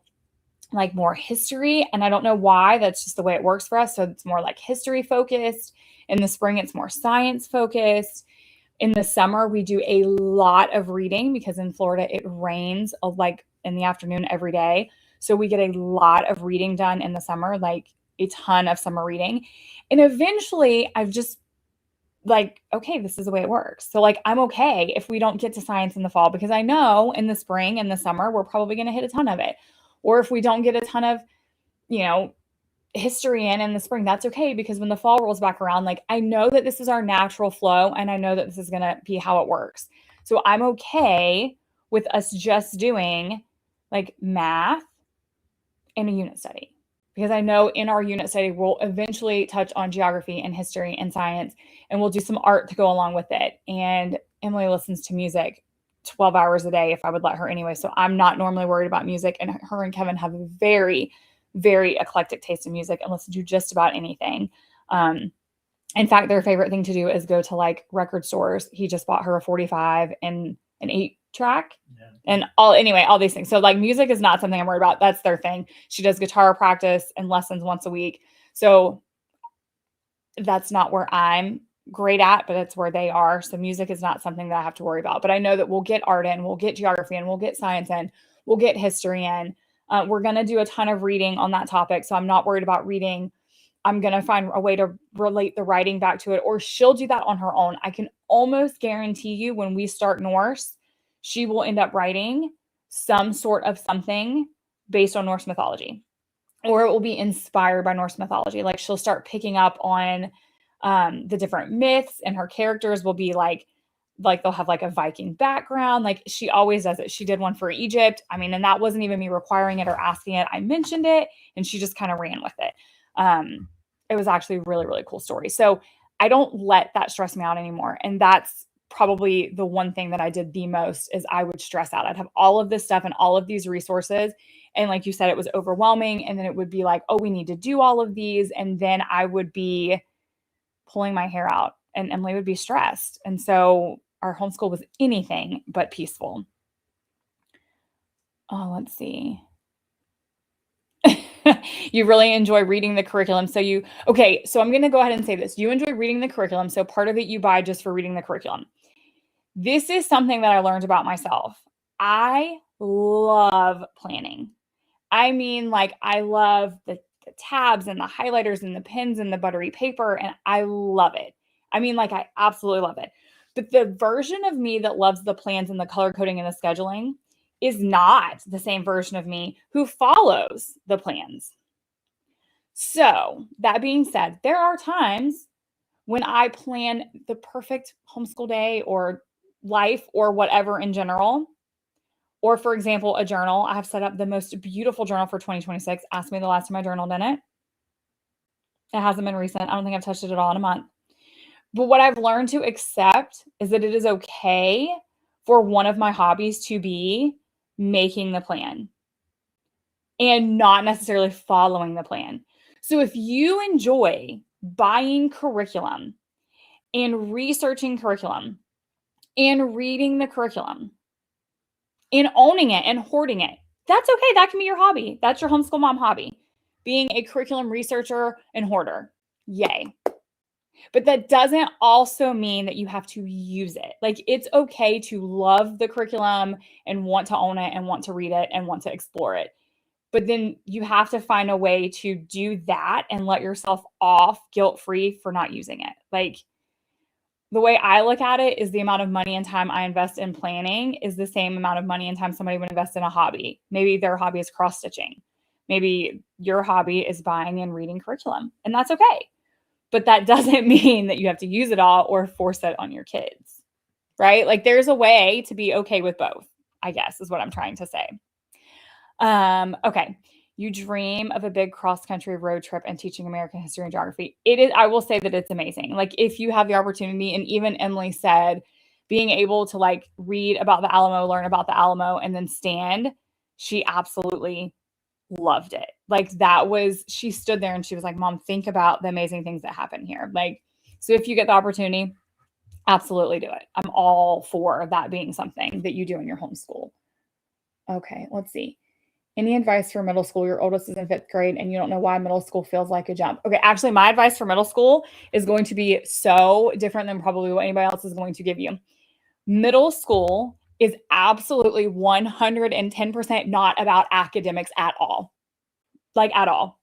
like more history. And I don't know why, that's just the way it works for us. So it's more like history focused. In the spring, it's more science focused. In the summer, we do a lot of reading because in Florida, it rains like in the afternoon every day. So we get a lot of reading done in the summer, like a ton of summer reading. And eventually I've just like, okay, this is the way it works. So like, I'm okay if we don't get to science in the fall, because I know in the spring and the summer, we're probably going to hit a ton of it. Or if we don't get a ton of, history in the spring, that's okay. Because when the fall rolls back around, like I know that this is our natural flow and I know that this is going to be how it works. So I'm okay with us just doing like math and a unit study, because I know in our unit study, we'll eventually touch on geography and history and science, and we'll do some art to go along with it. And Emily listens to music 12 hours a day if I would let her anyway. So I'm not normally worried about music, and her and Kevin have a very, very eclectic taste in music and listen to just about anything. In fact, their favorite thing to do is go to like record stores. He just bought her a 45 and an track Yeah. and all these things. So like music is not something I'm worried about. That's their thing. She does guitar practice and lessons once a week. So that's not where I'm great at, but it's where they are. So music is not something that I have to worry about. But I know that we'll get art in, we'll get geography in, we'll get science in, we'll get history in. We're going to do a ton of reading on that topic. So I'm not worried about reading. I'm going to find a way to relate the writing back to it, or she'll do that on her own. I can almost guarantee you when we start Norse, she will end up writing some sort of something based on Norse mythology, or it will be inspired by Norse mythology. Like she'll start picking up on the different myths, and her characters will be like they'll have like a Viking background. Like she always does it. She did one for Egypt. I mean, and that wasn't even me requiring it or asking it. I mentioned it and she just kind of ran with it. It was actually a really, really cool story. So I don't let that stress me out anymore. And that's probably the one thing that I did the most is I would stress out. I'd have all of this stuff and all of these resources. And like you said, it was overwhelming. And then it would be like, oh, we need to do all of these. And then I would be pulling my hair out and Emily would be stressed. And so our homeschool was anything but peaceful. Oh, let's see. You really enjoy reading the curriculum. So I'm going to go ahead and say this. You enjoy reading the curriculum. So part of it you buy just for reading the curriculum. This is something that I learned about myself. I love planning. I mean, like I love the tabs and the highlighters and the pens and the buttery paper, and I love it. I mean, like I absolutely love it. But the version of me that loves the plans and the color coding and the scheduling is not the same version of me who follows the plans. So that being said, there are times when I plan the perfect homeschool day or life or whatever in general. Or for example, a journal. I have set up the most beautiful journal for 2026. Ask me the last time I journaled in it. It hasn't been recent. I don't think I've touched it at all in a month. But what I've learned to accept is that it is okay for one of my hobbies to be making the plan and not necessarily following the plan. So if you enjoy buying curriculum and researching curriculum and reading the curriculum and owning it and hoarding it, that's okay. That can be your hobby. That's your homeschool mom hobby, being a curriculum researcher and hoarder. Yay. But that doesn't also mean that you have to use it. Like it's okay to love the curriculum and want to own it and want to read it and want to explore it. But then you have to find a way to do that and let yourself off guilt-free for not using it. Like the way I look at it is the amount of money and time I invest in planning is the same amount of money and time somebody would invest in a hobby. Maybe their hobby is cross-stitching. Maybe your hobby is buying and reading curriculum, and that's okay. But that doesn't mean that you have to use it all or force it on your kids, right? Like there's a way to be okay with both, I guess is what I'm trying to say. Okay. You dream of a big cross-country road trip and teaching American history and geography. It is, I will say that it's amazing. Like if you have the opportunity, and even Emily said, being able to like read about the Alamo, learn about the Alamo, and then stand, she absolutely loved it. Like she stood there and she was like, Mom, think about the amazing things that happen here. Like, so if you get the opportunity, absolutely do it. I'm all for that being something that you do in your homeschool. Okay, let's see. Any advice for middle school? Your oldest is in 5th grade and you don't know why middle school feels like a jump. Okay, actually, my advice for middle school is going to be so different than probably what anybody else is going to give you. Middle school is absolutely 110% not about academics at all. Like at all.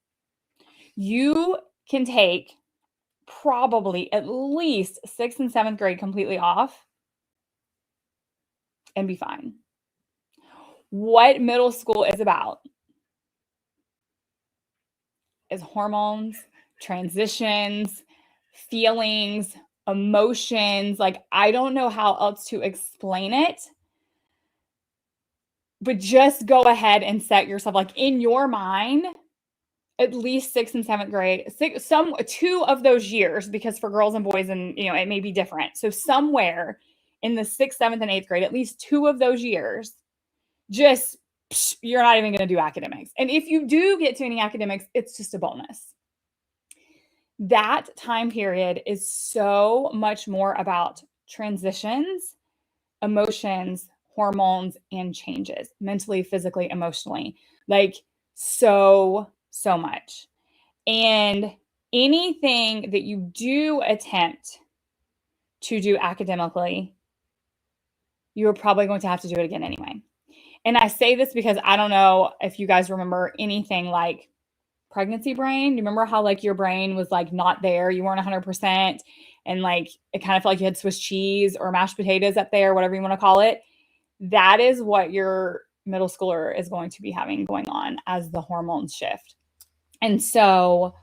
You can take probably at least 6th and 7th grade completely off and be fine. What middle school is about is hormones, transitions, feelings, emotions. Like, I don't know how else to explain it, but just go ahead and set yourself, like in your mind, at least 6th and 7th grade, two of those years, because for girls and boys, and it may be different. So somewhere in the 6th, 7th, and 8th grade, at least 2 of those years, just you're not even going to do academics. And if you do get to any academics, it's just a bonus. That time period is so much more about transitions, emotions, hormones and changes mentally, physically, emotionally, like so much. And anything that you do attempt to do academically, you're probably going to have to do it again anyway. And I say this because I don't know if you guys remember anything like pregnancy brain. You remember how like your brain was like not there, you weren't 100%, and like it kind of felt like you had Swiss cheese or mashed potatoes up there, whatever you want to call it. That is what your middle schooler is going to be having going on as the hormones shift. And so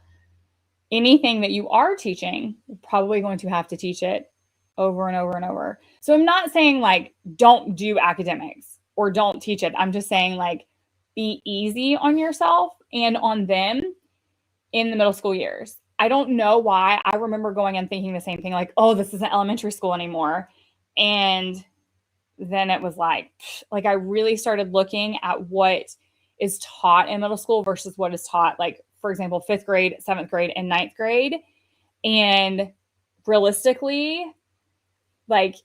anything that you are teaching, you're probably going to have to teach it over and over and over. So I'm not saying like don't do academics or don't teach it. I'm just saying like be easy on yourself and on them in the middle school years. I don't know why. I remember going and thinking the same thing, like, oh, this isn't elementary school anymore. And then it was like I really started looking at what is taught in middle school versus what is taught, like, for example, 5th grade, 7th grade, and 9th grade. And realistically, like,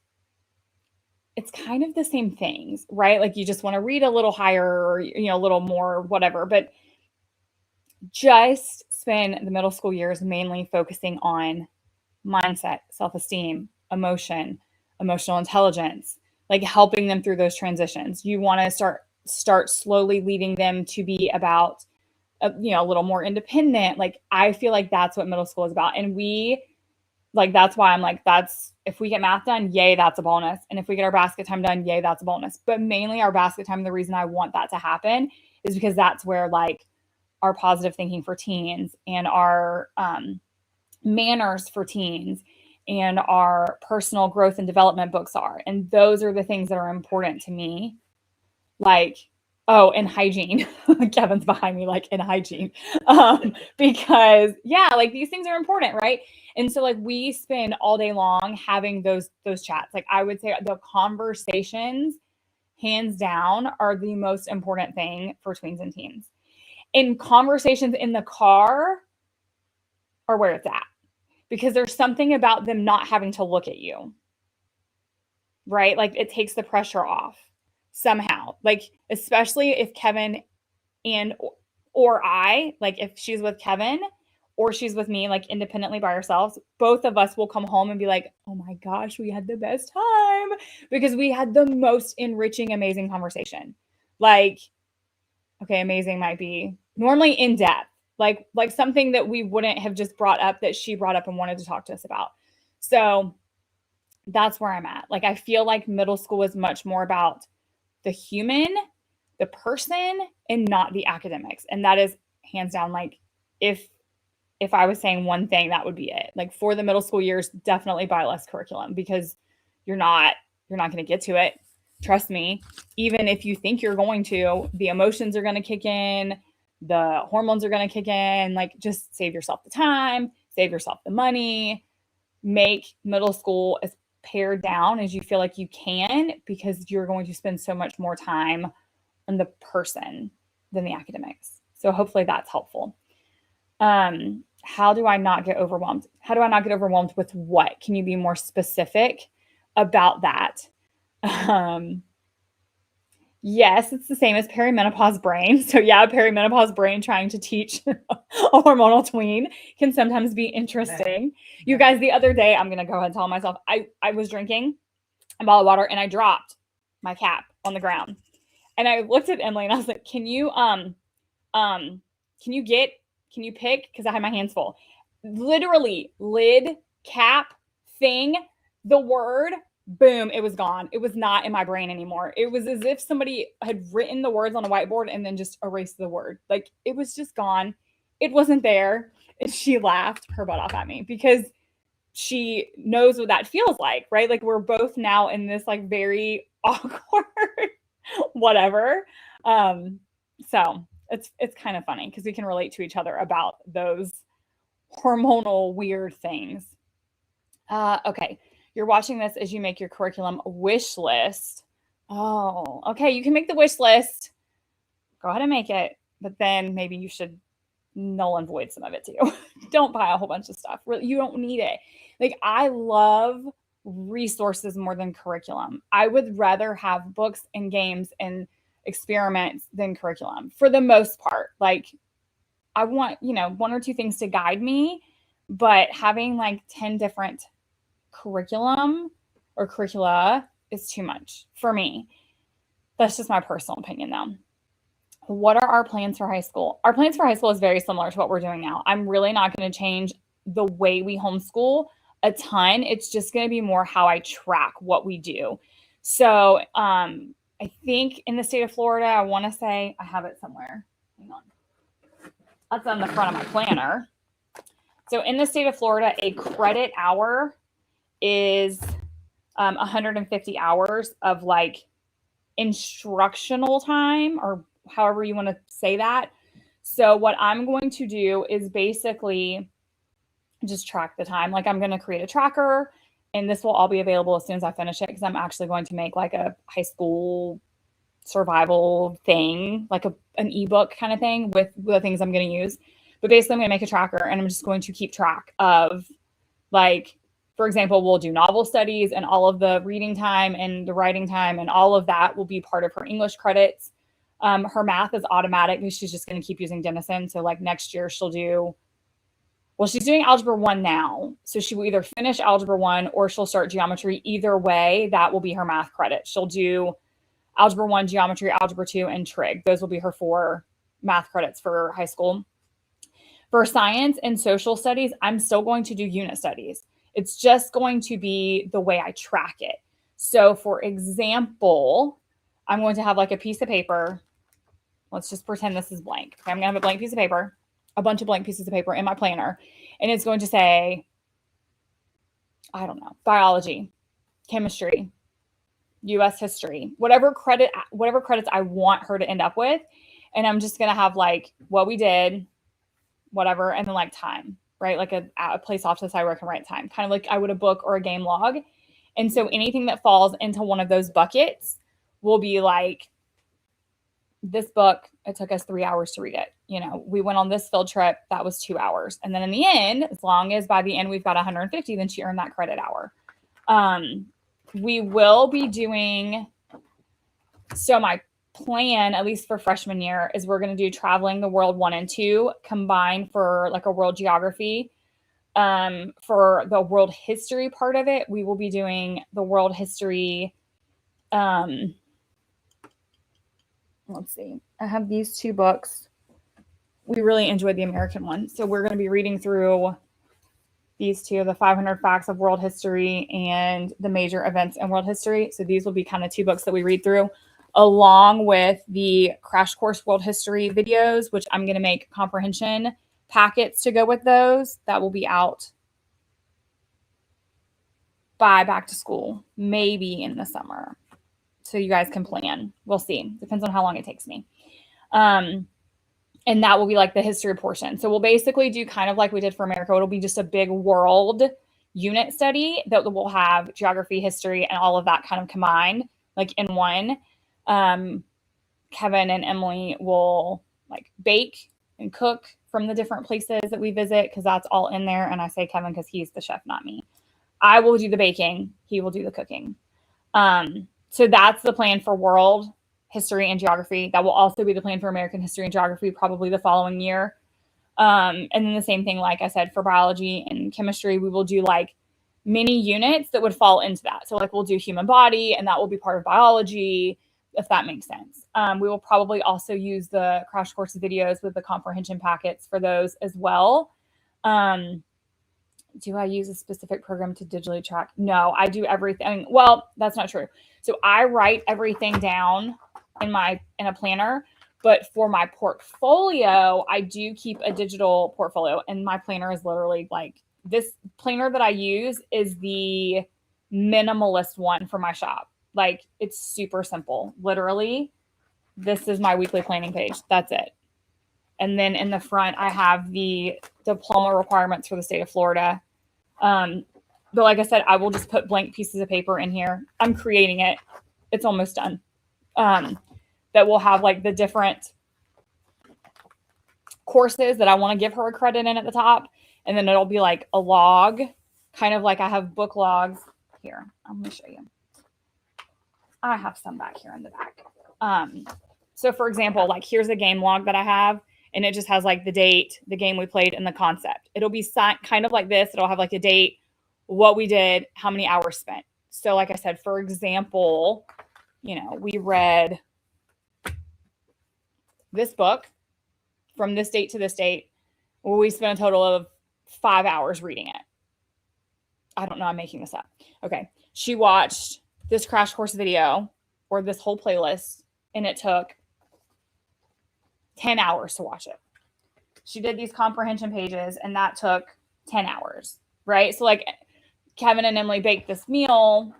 it's kind of the same things, right? Like you just want to read a little higher or, you know, a little more, whatever, but just spend the middle school years mainly focusing on mindset, self-esteem, emotion, emotional intelligence, like helping them through those transitions. You want to start slowly leading them to be about, you know, a little more independent. Like, I feel like that's what middle school is about. And that's why I'm like, if we get math done, yay, that's a bonus. And if we get our basket time done, yay, that's a bonus. But mainly our basket time, the reason I want that to happen is because that's where like our positive thinking for teens and our manners for teens and our personal growth and development books are. And those are the things that are important to me. Like, oh, and hygiene. Kevin's behind me, like, in hygiene. Because yeah, like these things are important, right? And so like we spend all day long having those chats. Like I would say the conversations, hands down, are the most important thing for tweens and teens. And conversations in the car are where it's at. Because there's something about them not having to look at you, right? Like it takes the pressure off somehow. Like, especially if Kevin or I, like if she's with Kevin or she's with me, like independently by ourselves, both of us will come home and be like, oh my gosh, we had the best time because we had the most enriching, amazing conversation. Like, okay, amazing might be normally in depth. Like something that we wouldn't have just brought up that she brought up and wanted to talk to us about. So that's where I'm at. Like, I feel like middle school is much more about the human, the person, and not the academics. And that is hands down, like, if I was saying one thing, that would be it. Like for the middle school years, definitely buy less curriculum because you're not going to get to it. Trust me. Even if you think you're going to, the emotions are going to kick in. The hormones are going to kick in. Like, just save yourself the time, save yourself the money, make middle school as pared down as you feel like you can, because you're going to spend so much more time on the person than the academics. So hopefully that's helpful. How do I not get overwhelmed? How do I not get overwhelmed with what? Can you be more specific about that? Yes, it's the same as perimenopause brain. So yeah, perimenopause brain trying to teach a hormonal tween can sometimes be interesting. You guys, the other day, I'm going to go ahead and tell myself, I was drinking a bottle of water and I dropped my cap on the ground. And I looked at Emily and I was like, can you pick? Because I had my hands full. Literally, lid, cap, thing, the word, boom, it was gone. It was not in my brain anymore. It was as if somebody had written the words on a whiteboard and then just erased the word. Like, it was just gone. It wasn't there. And she laughed her butt off at me because she knows what that feels like, right? Like, we're both now in this like very awkward whatever. So it's kind of funny because we can relate to each other about those hormonal weird things. Okay. You're watching this as you make your curriculum wish list. Oh, okay. You can make the wish list. Go ahead and make it. But then maybe you should null and void some of it too. Don't buy a whole bunch of stuff. You don't need it. Like, I love resources more than curriculum. I would rather have books and games and experiments than curriculum for the most part. Like, I want, one or two things to guide me, but having like 10 different curriculum or curricula is too much for me. That's just my personal opinion though. What are our plans for high school? Our plans for high school is very similar to what we're doing now. I'm really not going to change the way we homeschool a ton. It's just going to be more how I track what we do. So I think in the state of Florida, I want to say I have it somewhere. Hang on. That's on the front of my planner. So in the state of Florida, a credit hour is 150 hours of like instructional time, or however you want to say that. So what I'm going to do is basically just track the time. Like, I'm going to create a tracker, and this will all be available as soon as I finish it, because I'm actually going to make like a high school survival thing, like an ebook kind of thing with the things I'm going to use. But basically, I'm going to make a tracker, and I'm just going to keep track of, like, for example, we'll do novel studies, and all of the reading time and the writing time and all of that will be part of her English credits. Her math is automatic because she's just going to keep using Denison. So like next year she'll do, well, she's doing Algebra 1 now. So she will either finish Algebra 1 or she'll start geometry. Either way, that will be her math credit. She'll do Algebra 1, geometry, Algebra 2, and trig. Those will be her 4 math credits for high school. For science and social studies, I'm still going to do unit studies. It's just going to be the way I track it. So for example, I'm going to have like a piece of paper. Let's just pretend this is blank. Okay, I'm going to have a blank piece of paper, a bunch of blank pieces of paper in my planner. And it's going to say, I don't know, biology, chemistry, US history, whatever credits I want her to end up with. And I'm just going to have like what we did, whatever, and then like time, right? Like a place off to the side where I can write time, kind of like I would a book or a game log. And so anything that falls into one of those buckets will be like, this book, it took us 3 hours to read it. We went on this field trip, that was 2 hours. And then in the end, as long as by the end we've got 150, then she earned that credit hour. We will be doing, so my plan, at least for freshman year, is we're going to do Traveling the World 1 and 2 combined for like a world geography. For the world history part of it, we will be doing the world history. Let's see. I have these 2 books. We really enjoyed the American one. So we're going to be reading through these 2, the 500 Facts of World History and the Major Events in World History. So these will be kind of 2 books that we read through, along with the Crash Course World History videos, which I'm going to make comprehension packets to go with those. That will be out by back to school, maybe in the summer. So you guys can plan. We'll see. Depends on how long it takes me. And that will be like the history portion. So we'll basically do kind of like we did for America. It'll be just a big world unit study that will have geography, history, and all of that kind of combined, like in one. Kevin and Emily will like bake and cook from the different places that we visit, because that's all in there. And I say Kevin because he's the chef, not me. I will do the baking. He will do the cooking. So that's the plan for world history and geography. That will also be the plan for American history and geography, probably the following year. And then the same thing, like I said, for biology and chemistry, we will do like mini units that would fall into that. So like we'll do human body, and that will be part of biology, if that makes sense. We will probably also use the Crash Course videos with the comprehension packets for those as well. Do I use a specific program to digitally track? No, I do everything. Well, that's not true. So I write everything down in a planner, but for my portfolio, I do keep a digital portfolio, and my planner is literally like, this planner that I use is the minimalist one for my shop. Like, it's super simple. Literally, this is my weekly planning page. That's it. And then in the front, I have the diploma requirements for the state of Florida. But like I said, I will just put blank pieces of paper in here. I'm creating it. It's almost done. That will have like the different courses that I want to give her a credit in at the top. And then it'll be like a log, kind of like I have book logs. here. I'm going to show you. I have some back here in the back. So for example, like here's a game log that I have, and it just has like the date, the game we played, and the concept. It'll be kind of like this. It'll have like a date, what we did, how many hours spent. So like I said, for example, you know, we read this book from this date to this date. Well, we spent a total of 5 hours reading it. I don't know. I'm making this up. Okay. She watched this crash course video or this whole playlist, and it took 10 hours to watch it. She did these comprehension pages, and that took 10 hours, right? So like Kevin and Emily baked this meal.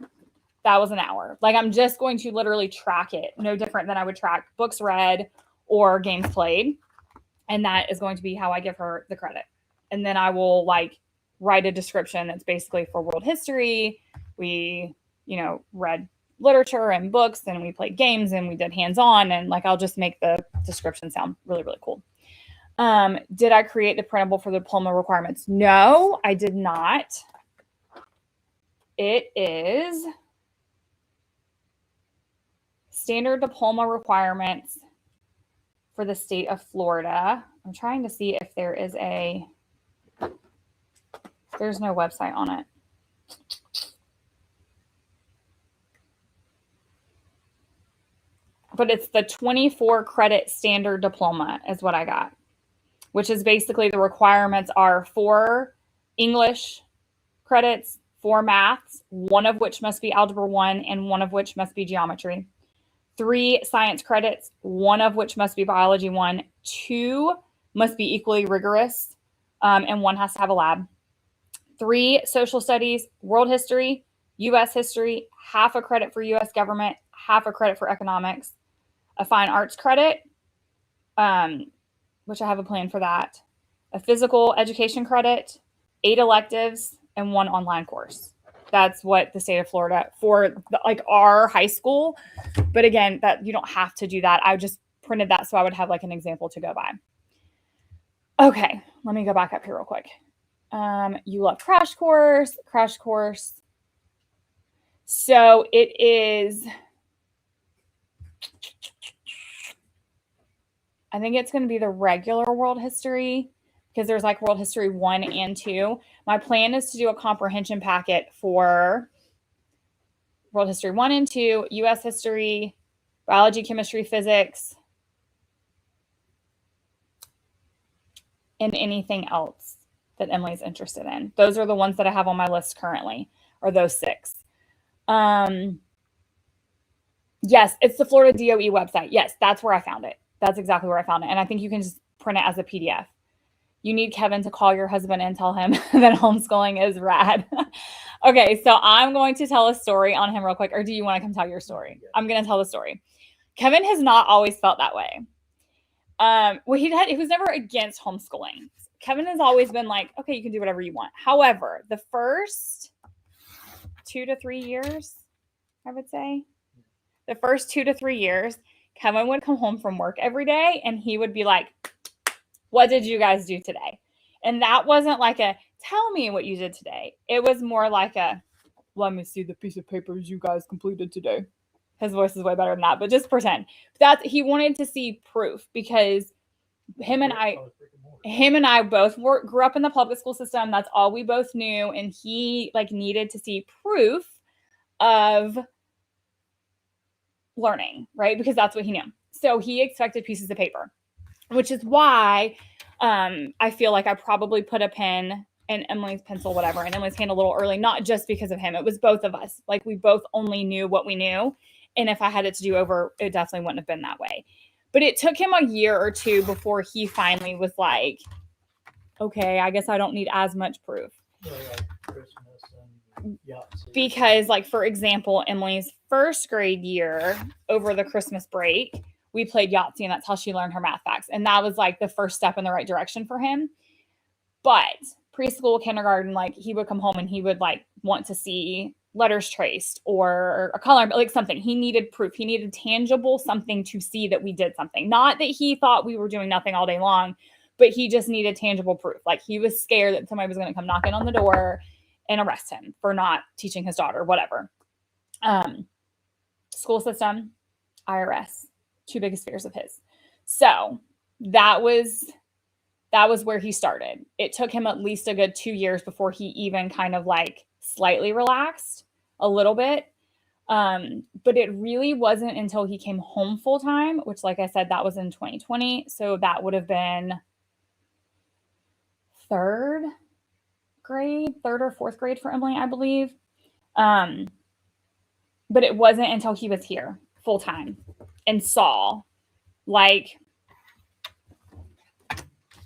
That was an hour. Like I'm just going to literally track it. No different than I would track books read or games played. And that is going to be how I give her the credit. And then I will like write a description that's basically for world history. We, you know, read literature and books, and we played games, and we did hands-on, and like I'll just make the description sound really, really cool. Did I create the printable for the diploma requirements? No, I did not. It is standard diploma requirements for the state of Florida. I'm trying to see if there is there's no website on it. But it's the 24 credit standard diploma is what I got, which is basically the requirements are 4 English credits, 4 maths, 1 of which must be algebra 1 and 1 of which must be geometry. 3 science credits, 1 of which must be biology 1, 2 must be equally rigorous, and 1 has to have a lab. 3 social studies, world history, U.S. history, half a credit for U.S. government, half a credit for economics, a fine arts credit, which I have a plan for that, a physical education credit, 8 electives, and 1 online course. That's what the state of Florida for like our high school. But again, that you don't have to do that. I just printed that so I would have like an example to go by. Okay, let me go back up here real quick. You love crash course. So it is, I think it's going to be the regular world history because there's like world history 1 and 2. My plan is to do a comprehension packet for world history 1 and 2, U.S. history, biology, chemistry, physics, and anything else that Emily's interested in. Those are the ones that I have on my list currently, or those 6. Yes, it's the Florida DOE website. Yes, that's where I found it. That's exactly where I found it. And I think you can just print it as a PDF. You need Kevin to call your husband and tell him that homeschooling is rad. Okay, so I'm going to tell a story on him real quick. Or do you want to come tell your story? I'm going to tell the story. Kevin has not always felt that way. Well, he was never against homeschooling. Kevin has always been like, okay, you can do whatever you want. However, the first 2 to 3 years, I would say, the first 2 to 3 years, Kevin would come home from work every day and he would be like, what did you guys do today? And that wasn't like a, tell me what you did today. It was more like a, let me see the piece of papers you guys completed today. His voice is way better than that, but just pretend. He wanted to see proof because him and I both grew up in the public school system. That's all we both knew. And he like needed to see proof of learning, right? Because that's what he knew. So he expected pieces of paper, which is why I feel like I probably put a pen in Emily's pencil, whatever, in Emily's hand a little early, not just because of him. It was both of us. Like we both only knew what we knew. And if I had it to do over, it definitely wouldn't have been that way. But it took him a year or 2 before he finally was like, okay, I guess I don't need as much proof. Yeah, like Christmas and Yahtzee. Because, like, for example, Emily's first grade year over the Christmas break, we played Yahtzee, and that's how she learned her math facts. And that was, like, the first step in the right direction for him. But preschool, kindergarten, like, he would come home and he would, like, want to see letters traced or a color, like something. He needed proof. He needed tangible something to see that we did something. Not that he thought we were doing nothing all day long, but he just needed tangible proof. Like he was scared that somebody was going to come knocking on the door and arrest him for not teaching his daughter, whatever. School system, IRS, two biggest fears of his. So that was where he started. It took him at least a good 2 years before he even kind of like slightly relaxed a little bit. But it really wasn't until he came home full time, which, like I said, that was in 2020. So that would have been third or fourth grade for Emily, I believe. But it wasn't until he was here full time and saw like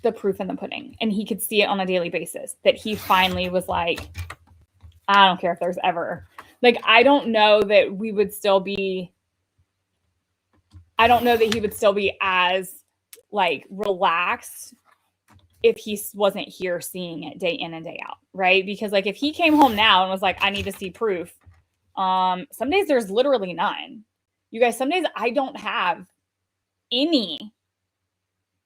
the proof in the pudding, and he could see it on a daily basis, that he finally was like, I don't care if there's ever, like, I don't know that he would still be as like relaxed if he wasn't here seeing it day in and day out, right? Because like if he came home now and was like, I need to see proof, some days there's literally none. You guys, some days I don't have any.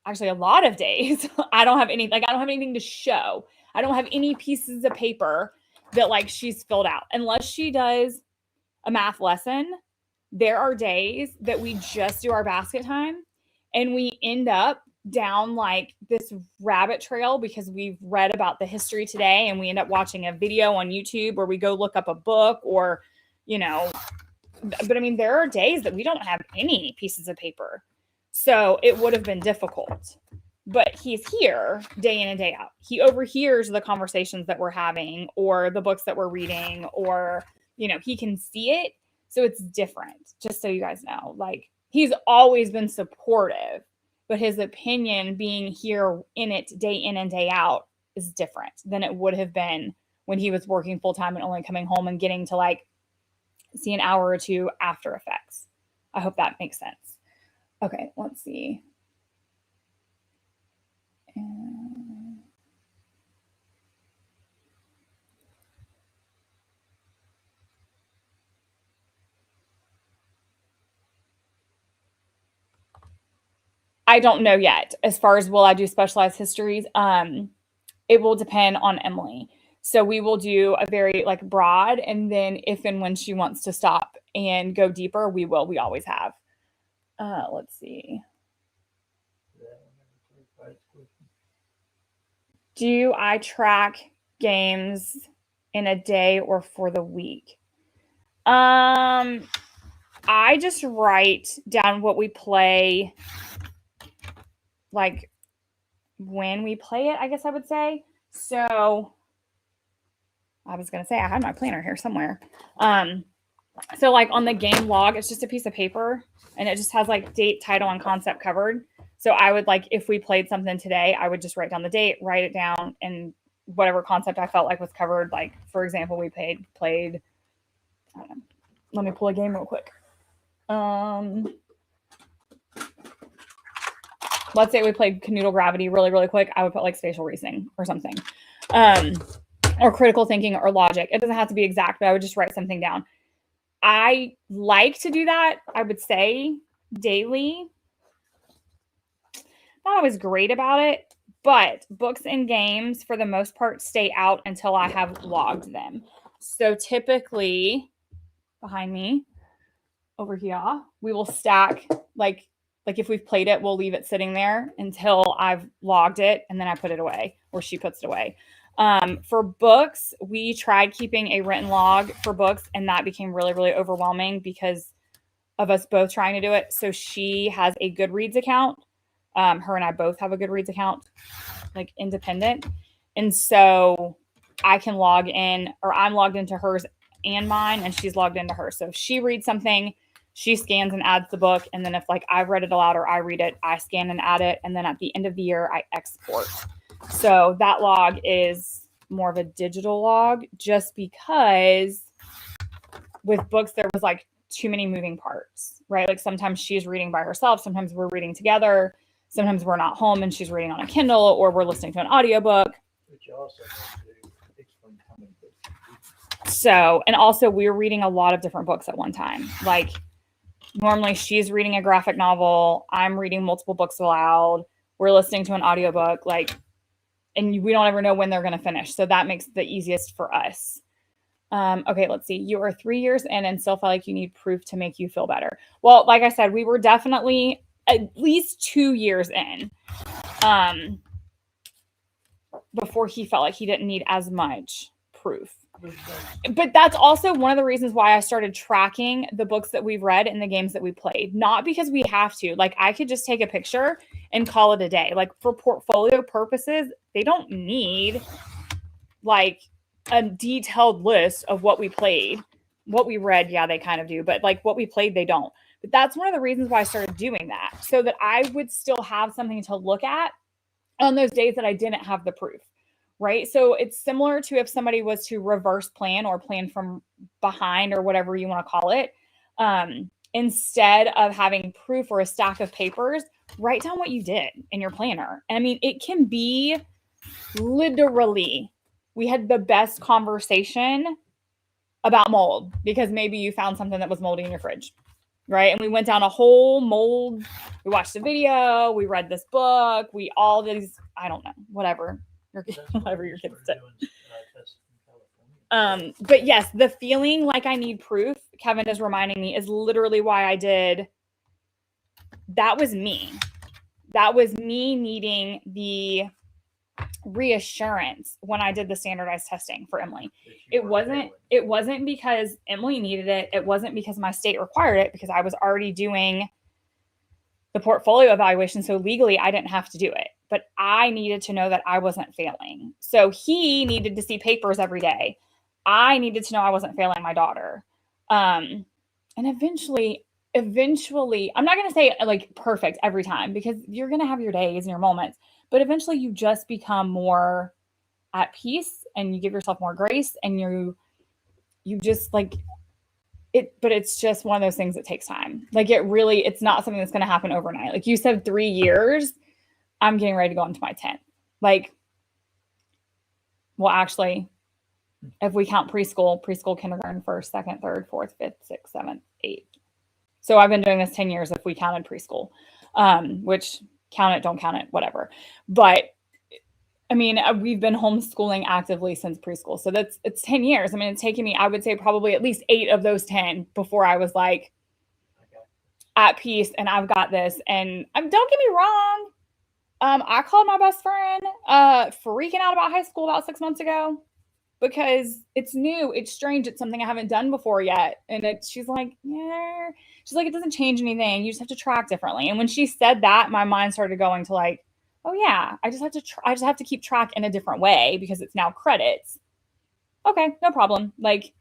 Actually, a lot of days I don't have any, like I don't have anything to show. I don't have any pieces of paper that like she's filled out. Unless she does a math lesson, there are days that we just do our basket time and we end up down like this rabbit trail because we've read about the history today, and we end up watching a video on YouTube, or we go look up a book, or, you know, but I mean, there are days that we don't have any pieces of paper. So it would have been difficult, but he's here day in and day out. He overhears the conversations that we're having or the books that we're reading, or, you know, he can see it. So it's different, just so you guys know. Like, he's always been supportive, but his opinion being here in it day in and day out is different than it would have been when he was working full time and only coming home and getting to like see an hour or two after effects. I hope that makes sense. Okay, let's see. I don't know yet. As far as will I do specialized histories, it will depend on Emily. So we will do a very like broad, and then if and when she wants to stop and go deeper, we will. We always have. Let's see. Do I track games in a day or for the week? I just write down what we play, like when we play it, I guess I would say. So I was going to say I had my planner here somewhere. So like on the game log, it's just a piece of paper and it just has like date, title, and concept covered. So I would like, if we played something today, I would just write down the date, write it down, and whatever concept I felt like was covered. Like, for example, we played, I don't know, let me pull a game real quick. Let's say we played Canoodle Gravity really, really quick. I would put like spatial reasoning or something, or critical thinking or logic. It doesn't have to be exact, but I would just write something down. I like to do that, I would say, daily. Not always great about it, but books and games, for the most part, stay out until I have logged them. So typically, behind me, over here, we will stack, like if we've played it, we'll leave it sitting there until I've logged it, and then I put it away, or she puts it away. For books, we tried keeping a written log for books, and that became really, really overwhelming because of us both trying to do it. So she has a Goodreads account. Her and I both have a Goodreads account, like independent. And so I can log in, or I'm logged into hers and mine, and she's logged into hers. So if she reads something, she scans and adds the book. And then if like I've read it aloud or I read it, I scan and add it. And then at the end of the year, I export. So that log is more of a digital log, just because with books, there was like too many moving parts, right? Like sometimes she's reading by herself. Sometimes we're reading together. Sometimes we're not home and she's reading on a Kindle, or we're listening to an audiobook. But you also have to explain how many books. So, and also we're reading a lot of different books at one time. Like normally she's reading a graphic novel. I'm reading multiple books aloud. We're listening to an audiobook. Like and we don't ever know when they're going to finish. So that makes it the easiest for us. Okay, let's see. You are 3 years in and still feel like you need proof to make you feel better. Well, like I said, we were definitely at least 2 years in before he felt like he didn't need as much proof. But that's also one of the reasons why I started tracking the books that we've read and the games that we played. Not because we have to. Like, I could just take a picture and call it a day. Like, for portfolio purposes, they don't need like a detailed list of what we played. What we read, yeah, they kind of do, but like what we played, they don't. But that's one of the reasons why I started doing that, so that I would still have something to look at on those days that I didn't have the proof, right? So it's similar to if somebody was to reverse plan or plan from behind or whatever you want to call it. Instead of having proof or a stack of papers, write down what you did in your planner. And I mean, it can be literally, we had the best conversation about mold because maybe you found something that was moldy in your fridge, right? And we went down a whole mold. We watched a video. We read this book. We all these, I don't know, whatever your kids did. But yes, the feeling like I need proof, Kevin is reminding me, is literally why I did. That was me. That was me needing the reassurance when I did the standardized testing for Emily. It wasn't because Emily needed it. It wasn't because my state required it, because I was already doing the portfolio evaluation. So legally I didn't have to do it, but I needed to know that I wasn't failing. So he needed to see papers every day. I needed to know I wasn't failing my daughter. And eventually, I'm not going to say like perfect every time, because you're going to have your days and your moments, but eventually you just become more at peace and you give yourself more grace, and you just like it. But it's just one of those things that takes time. Like, it's not something that's going to happen overnight. Like you said, 3 years, I'm getting ready to go into my 10th. Like, well, actually, if we count preschool, kindergarten, first, second, third, fourth, fifth, sixth, seventh, eighth. So I've been doing this 10 years if we counted preschool, which count it, don't count it, whatever. But I mean, we've been homeschooling actively since preschool. So it's 10 years. I mean, it's taken me, I would say, probably at least 8 of those 10 before I was like at peace and I've got this. And don't get me wrong. I called my best friend freaking out about high school about 6 months ago, because it's new, it's strange, it's something I haven't done before yet. And she's like, yeah. She's like, it doesn't change anything. You just have to track differently. And when she said that, my mind started going to like, oh yeah, I just have to keep track in a different way because it's now credits. Okay, no problem. Like,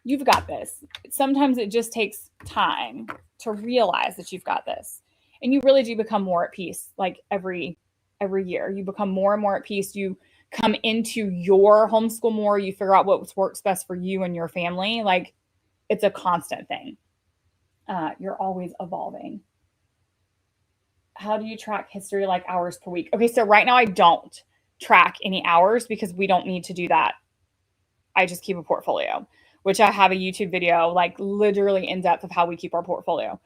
you've got this. Sometimes it just takes time to realize that you've got this. And you really do become more at peace. Like every year, you become more and more at peace. You come into your homeschool more. You figure out what works best for you and your family. Like, it's a constant thing. You're always evolving. How do you track history like hours per week? Okay, so right now I don't track any hours because we don't need to do that. I just keep a portfolio, which I have a YouTube video, like literally in depth of how we keep our portfolio.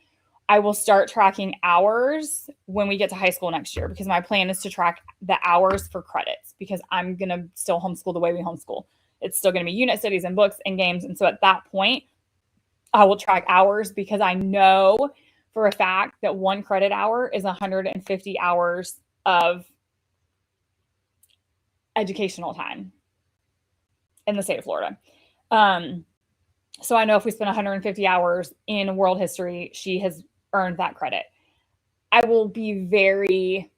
I will start tracking hours when we get to high school next year, because my plan is to track the hours for credits, because I'm going to still homeschool the way we homeschool. It's still going to be unit studies and books and games. And so at that point, I will track hours, because I know for a fact that 1 credit hour is 150 hours of educational time in the state of Florida. So I know if we spend 150 hours in world history, she has earned that credit. I will be very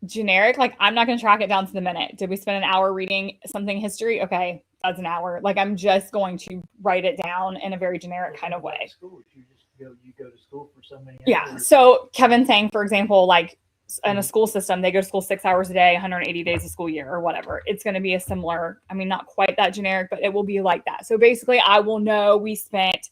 generic. Like, I'm not going to track it down to the minute. Did we spend an hour reading something history? Okay, that's an hour. Like, I'm just going to write it down in a very generic kind of way. You go to school for so many hours. Yeah. So Kevin's saying, for example, like in a school system, they go to school 6 hours a day, 180 days a school year or whatever. It's going to be a similar, I mean, not quite that generic, but it will be like that. So basically, I will know we spent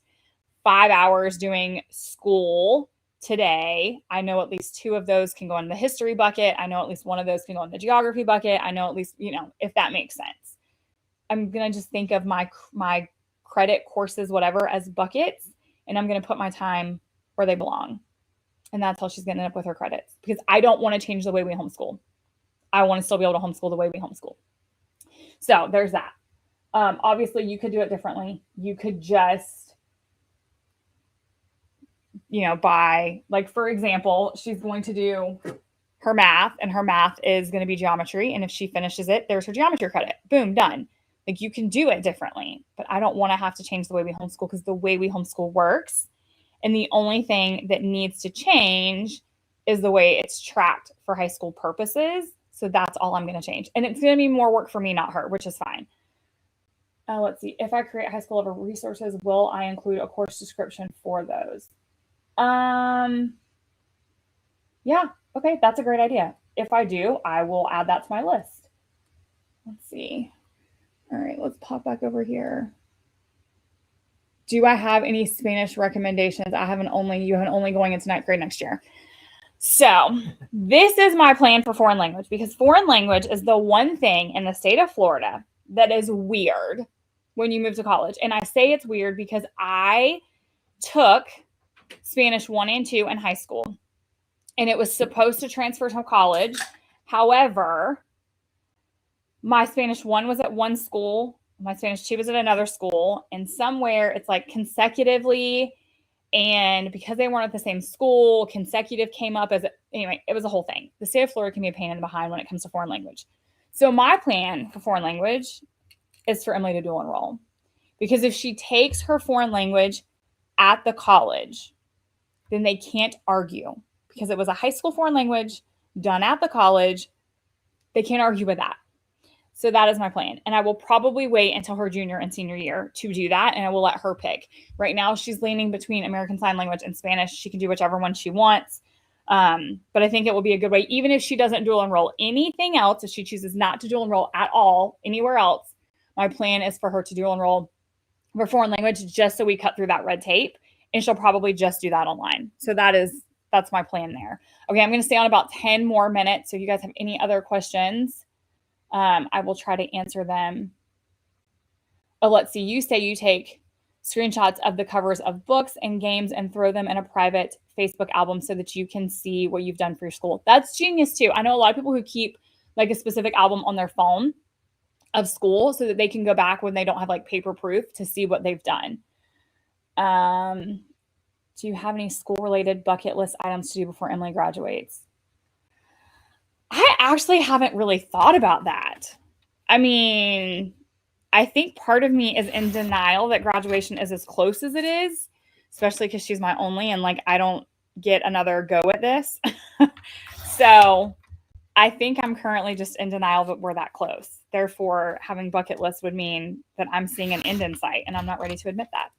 5 hours doing school today. I know at least 2 of those can go in the history bucket. I know at least 1 of those can go in the geography bucket. I know at least, if that makes sense. I'm going to just think of my credit courses, whatever, as buckets, and I'm going to put my time where they belong. And that's how she's going to end up with her credits, because I don't want to change the way we homeschool. I want to still be able to homeschool the way we homeschool. So there's that. Obviously, you could do it differently. You could just, buy, like, for example, she's going to do her math, and her math is going to be geometry. And if she finishes it, there's her geometry credit. Boom, done. Like, you can do it differently, but I don't want to have to change the way we homeschool, because the way we homeschool works. And the only thing that needs to change is the way it's tracked for high school purposes. So that's all I'm going to change. And it's going to be more work for me, not her, which is fine. Let's see. If I create high school level resources, will I include a course description for those? Yeah. Okay. That's a great idea. If I do, I will add that to my list. Let's see. All right. Let's pop back over here. Do I have any Spanish recommendations? You have an only going into ninth grade next year. So this is my plan for foreign language, because foreign language is the one thing in the state of Florida that is weird when you move to college. And I say it's weird because I took Spanish 1 and 2 in high school, and it was supposed to transfer to college. However, my Spanish 1 was at one school, my Spanish 2 was at another school, and somewhere it's like consecutively. And because they weren't at the same school, consecutive came up anyway, it was a whole thing. The state of Florida can be a pain in the behind when it comes to foreign language. So my plan for foreign language is for Emily to dual enroll, because if she takes her foreign language at the college, then they can't argue, because it was a high school foreign language done at the college. They can't argue with that. So that is my plan. And I will probably wait until her junior and senior year to do that. And I will let her pick. Right now, she's leaning between American Sign Language and Spanish. She can do whichever one she wants. But I think it will be a good way, even if she doesn't dual enroll anything else, if she chooses not to dual enroll at all anywhere else, my plan is for her to dual enroll for foreign language, just so we cut through that red tape. And she'll probably just do that online. So that's my plan there. Okay, I'm going to stay on about 10 more minutes. So if you guys have any other questions, I will try to answer them. Oh, let's see. You say you take screenshots of the covers of books and games and throw them in a private Facebook album so that you can see what you've done for your school. That's genius too. I know a lot of people who keep like a specific album on their phone of school so that they can go back when they don't have like paper proof to see what they've done. Do you have any school-related bucket list items to do before Emily graduates? I actually haven't really thought about that. I mean, I think part of me is in denial that graduation is as close as it is, especially because she's my only, and like I don't get another go at this. So I think I'm currently just in denial that we're that close. Therefore, having bucket lists would mean that I'm seeing an end in sight, and I'm not ready to admit that.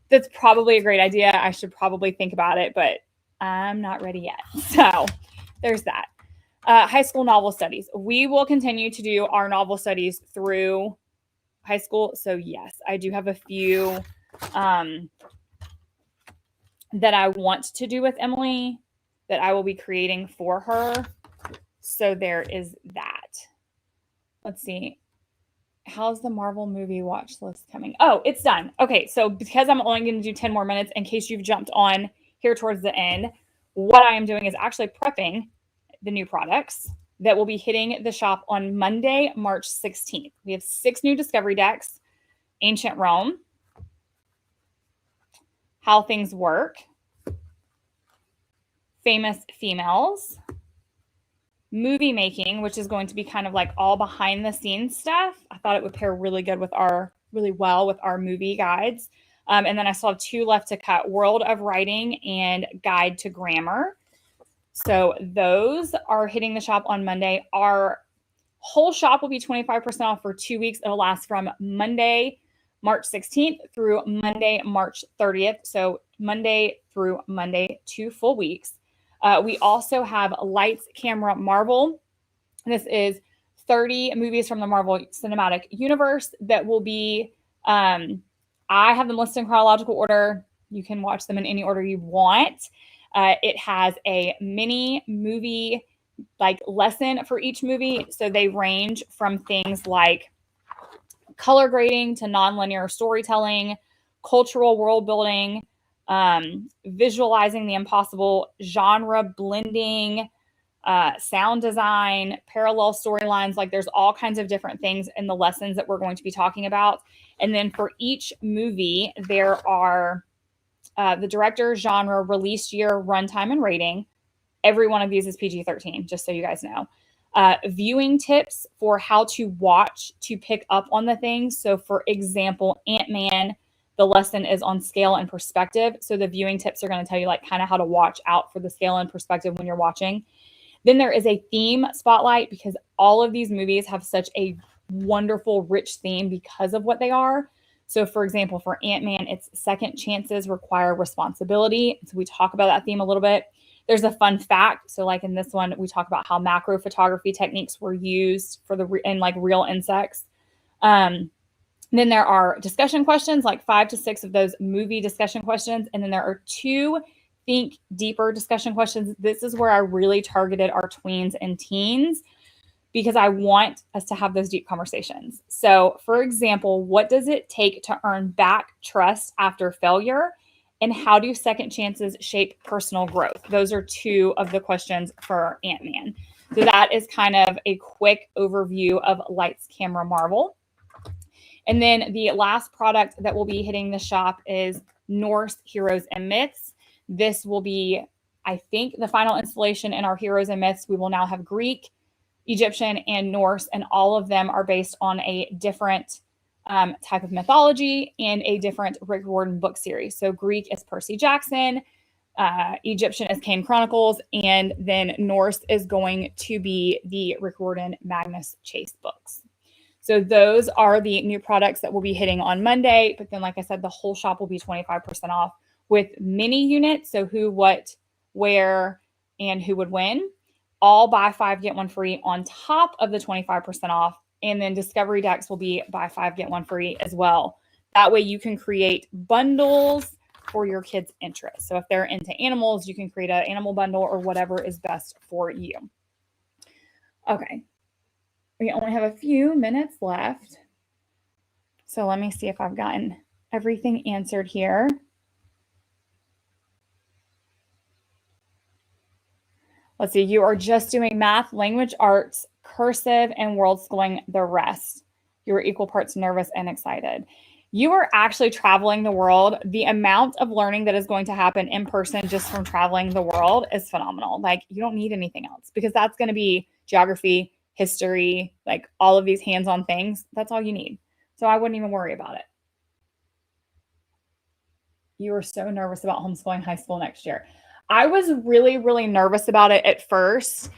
That's probably a great idea. I should probably think about it, but I'm not ready yet. So there's that. High school novel studies. We will continue to do our novel studies through high school. So yes, I do have a few that I want to do with Emily that I will be creating for her. So there is that. Let's see. How's the Marvel movie watch list coming? Oh, it's done. Okay, so because I'm only going to do 10 more minutes, in case you've jumped on here towards the end, what I am doing is actually prepping the new products that will be hitting the shop on Monday, March 16th. We have 6 new Discovery decks: Ancient Rome, How Things Work, Famous Females, Movie Making, which is going to be kind of like all behind the scenes stuff. I thought it would pair really well with our movie guides. And then I still have 2 left to cut: World of Writing and Guide to Grammar. So those are hitting the shop on Monday. Our whole shop will be 25% off for 2 weeks. It'll last from Monday, March 16th through Monday, March 30th. So Monday through Monday, 2 full weeks. We also have Lights, Camera, Marvel. This is 30 movies from the Marvel Cinematic Universe that will be, I have them listed in chronological order. You can watch them in any order you want. It has a mini movie like lesson for each movie. So they range from things like color grading to nonlinear storytelling, cultural world building, visualizing the impossible, genre blending, sound design, parallel storylines. Like there's all kinds of different things in the lessons that we're going to be talking about. And then for each movie, there are the director, genre, release year, runtime, and rating. Every one of these is PG-13, just so you guys know. Viewing tips for how to watch to pick up on the things. So for example, Ant-Man, the lesson is on scale and perspective. So the viewing tips are going to tell you like kind of how to watch out for the scale and perspective when you're watching. Then there is a theme spotlight because all of these movies have such a wonderful, rich theme because of what they are. So for example, for Ant-Man, it's second chances require responsibility. So we talk about that theme a little bit. There's a fun fact. So like in this one, we talk about how macro photography techniques were used for in like real insects. Then there are discussion questions, like 5 to 6 of those movie discussion questions. And then there are 2 think deeper discussion questions. This is where I really targeted our tweens and teens because I want us to have those deep conversations. So for example, what does it take to earn back trust after failure? And how do second chances shape personal growth? Those are 2 of the questions for Ant-Man. So that is kind of a quick overview of Lights, Camera, Marvel. And then the last product that will be hitting the shop is Norse Heroes and Myths. This will be, I think, the final installation in our Heroes and Myths. We will now have Greek, Egyptian, and Norse, and all of them are based on a different type of mythology and a different Rick Riordan book series. So Greek is Percy Jackson, Egyptian is Kane Chronicles, and then Norse is going to be the Rick Riordan Magnus Chase books. So those are the new products that will be hitting on Monday. But then, like I said, the whole shop will be 25% off with mini units. So who, what, where, and who would win. All buy 5, get 1 free on top of the 25% off. And then Discovery Decks will be buy 5, get 1 free as well. That way you can create bundles for your kids' interests. So if they're into animals, you can create an animal bundle or whatever is best for you. Okay. We only have a few minutes left. So let me see if I've gotten everything answered here. Let's see. You are just doing math, language arts, cursive, and world schooling the rest. You are equal parts nervous and excited. You are actually traveling the world. The amount of learning that is going to happen in person just from traveling the world is phenomenal. Like you don't need anything else because that's going to be geography, history, like all of these hands-on things. That's all you need. So I wouldn't even worry about it. You were so nervous about homeschooling high school next year. I was really, really nervous about it at first,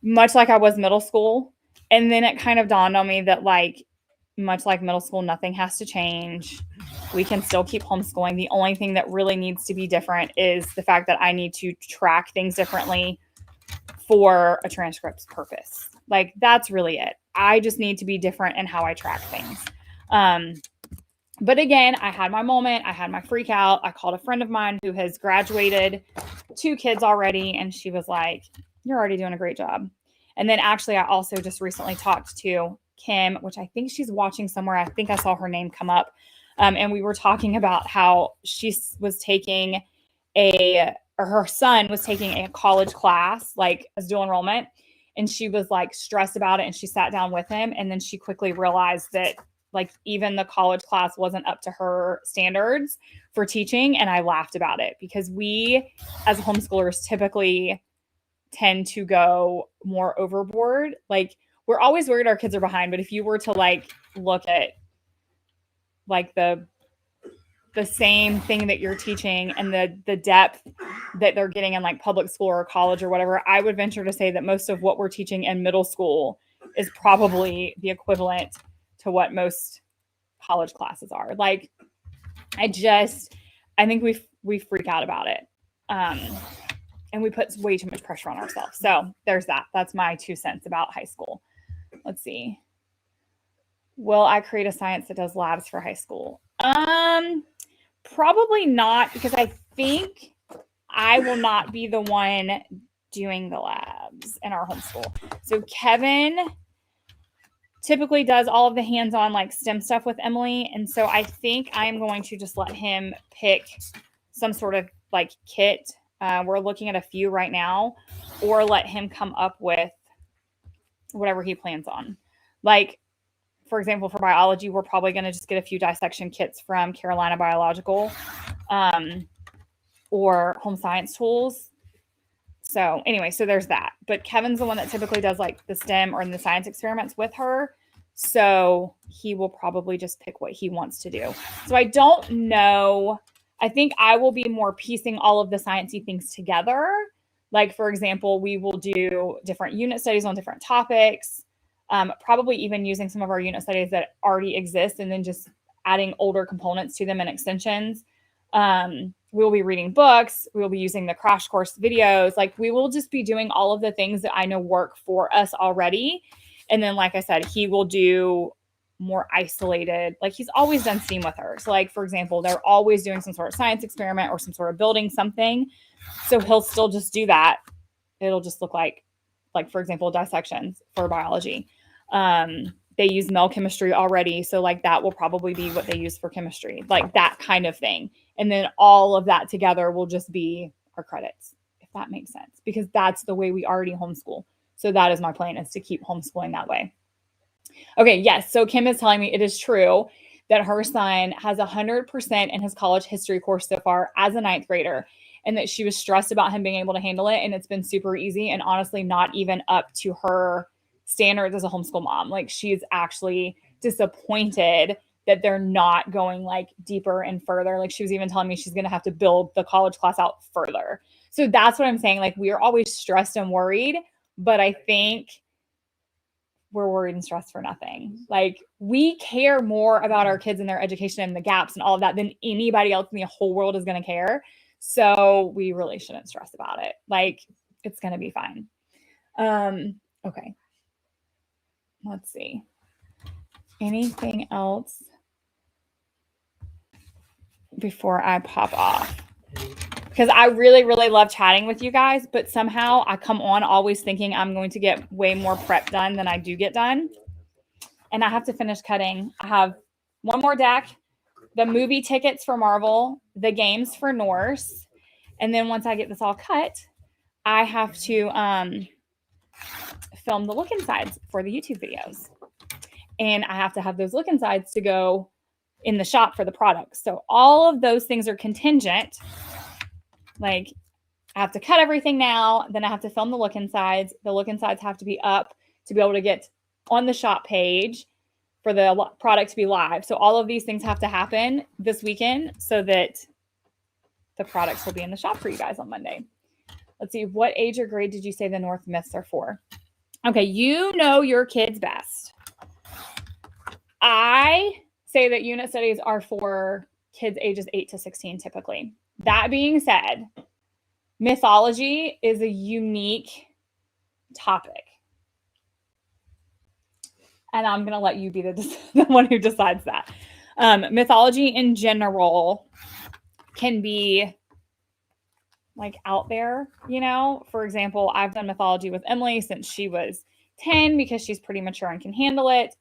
much like I was middle school. And then it kind of dawned on me that like, much like middle school, nothing has to change. We can still keep homeschooling. The only thing that really needs to be different is the fact that I need to track things differently for a transcript's purpose. Like that's really it. I just need to be different in how I track things. But again, I had my moment. I had my freak out. I called a friend of mine who has graduated 2 kids already. And she was like, you're already doing a great job. And then actually, I also just recently talked to Kim, which I think she's watching somewhere. I think I saw her name come up. And we were talking about how she was taking her son was taking a college class, like as dual enrollment. And she was like stressed about it. And she sat down with him. And then she quickly realized that like even the college class wasn't up to her standards for teaching. And I laughed about it because we as homeschoolers typically tend to go more overboard. Like we're always worried our kids are behind. But if you were to like look at like the same thing that you're teaching and the depth that they're getting in like public school or college or whatever, I would venture to say that most of what we're teaching in middle school is probably the equivalent to what most college classes are. Like, I think we freak out about it. And we put way too much pressure on ourselves. So there's that. That's my 2 cents about high school. Let's see. Will I create a science that does labs for high school? Probably not, because I think I will not be the one doing the labs in our homeschool. So Kevin typically does all of the hands-on like STEM stuff with Emily. And so I think I am going to just let him pick some sort of like kit We're looking at a few right now, or let him come up with whatever he plans on. Like, for example, for biology, we're probably going to just get a few dissection kits from Carolina Biological or Home Science Tools. So anyway, so there's that. But Kevin's the one that typically does like the STEM or the science experiments with her. So he will probably just pick what he wants to do. So I don't know. I think I will be more piecing all of the sciencey things together. Like, for example, we will do different unit studies on different topics, probably even using some of our unit studies that already exist and then just adding older components to them and extensions. We will be reading books. We will be using the crash course videos. Like, we will just be doing all of the things that I know work for us already. And then, like I said, he will do more isolated, like he's always done STEAM with her. So like, for example, they're always doing some sort of science experiment or some sort of building something. So he'll still just do that. It'll just look like, for example, dissections for biology. They use mel chemistry already. So like that will probably be what they use for chemistry, like that kind of thing. And then all of that together will just be our credits, if that makes sense, because that's the way we already homeschool. So that is my plan, is to keep homeschooling that way. Okay, yes. So Kim is telling me it is true that her son has 100% in his college history course so far as a 9th grader, and that she was stressed about him being able to handle it. And it's been super easy and honestly not even up to her standards as a homeschool mom. Like, she's actually disappointed that they're not going like deeper and further. Like, she was even telling me she's going to have to build the college class out further. So that's what I'm saying. Like, we are always stressed and worried, but I think we're worried and stressed for nothing. Like, we care more about our kids and their education and the gaps and all of that than anybody else in the whole world is going to care. So we really shouldn't stress about it. Like, it's going to be fine. Okay. Let's see. Anything else before I pop off? Because I really, really love chatting with you guys, but somehow I come on always thinking I'm going to get way more prep done than I do get done. And I have to finish cutting. I have one more deck, the movie tickets for Marvel, the games for Norse. And then once I get this all cut, I have to film the look-insides for the YouTube videos. And I have to have those look-insides to go in the shop for the products. So all of those things are contingent. Like, I have to cut everything now. Then I have to film the look-insides. The look-insides have to be up to be able to get on the shop page for the product to be live. So all of these things have to happen this weekend so that the products will be in the shop for you guys on Monday. Let's see. What age or grade did you say the North myths are for? Okay, you know your kids best. I say that unit studies are for kids ages 8 to 16 typically. That being said, mythology is a unique topic. And I'm going to let you be the one who decides that. Mythology in general can be like out there, you know. For example, I've done mythology with Emily since she was 10 because she's pretty mature and can handle it.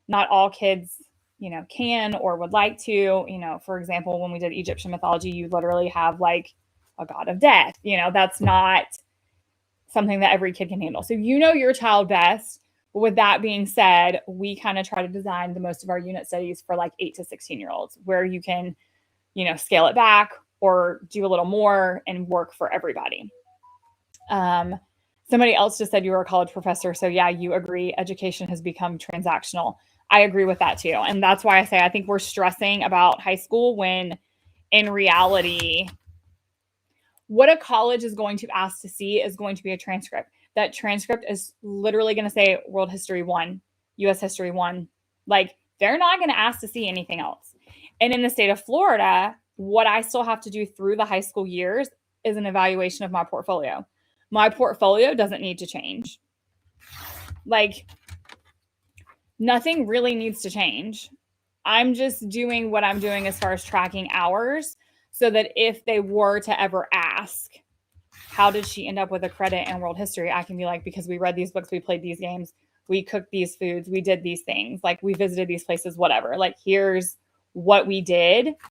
Not all kids, you know, can or would like to. You know, for example, when we did Egyptian mythology, you literally have like a god of death. You know, that's not something that every kid can handle. So you know your child best. But with that being said, we kind of try to design the most of our unit studies for like 8 to 16-year-olds, where you can, you know, scale it back or do a little more and work for everybody. Somebody else just said you were a college professor. So yeah, you agree. Education has become transactional. I agree with that too. And that's why I say I think we're stressing about high school when in reality, what a college is going to ask to see is going to be a transcript. That transcript is literally going to say World History 1, US History 1. Like, they're not going to ask to see anything else. And in the state of Florida, what I still have to do through the high school years is an evaluation of my portfolio. My portfolio doesn't need to change. Like, nothing really needs to change. I'm just doing what I'm doing as far as tracking hours so that if they were to ever ask, how did she end up with a credit in world history? I can be like, because we read these books, we played these games, we cooked these foods, we did these things, like we visited these places, whatever. Like, here's what we did.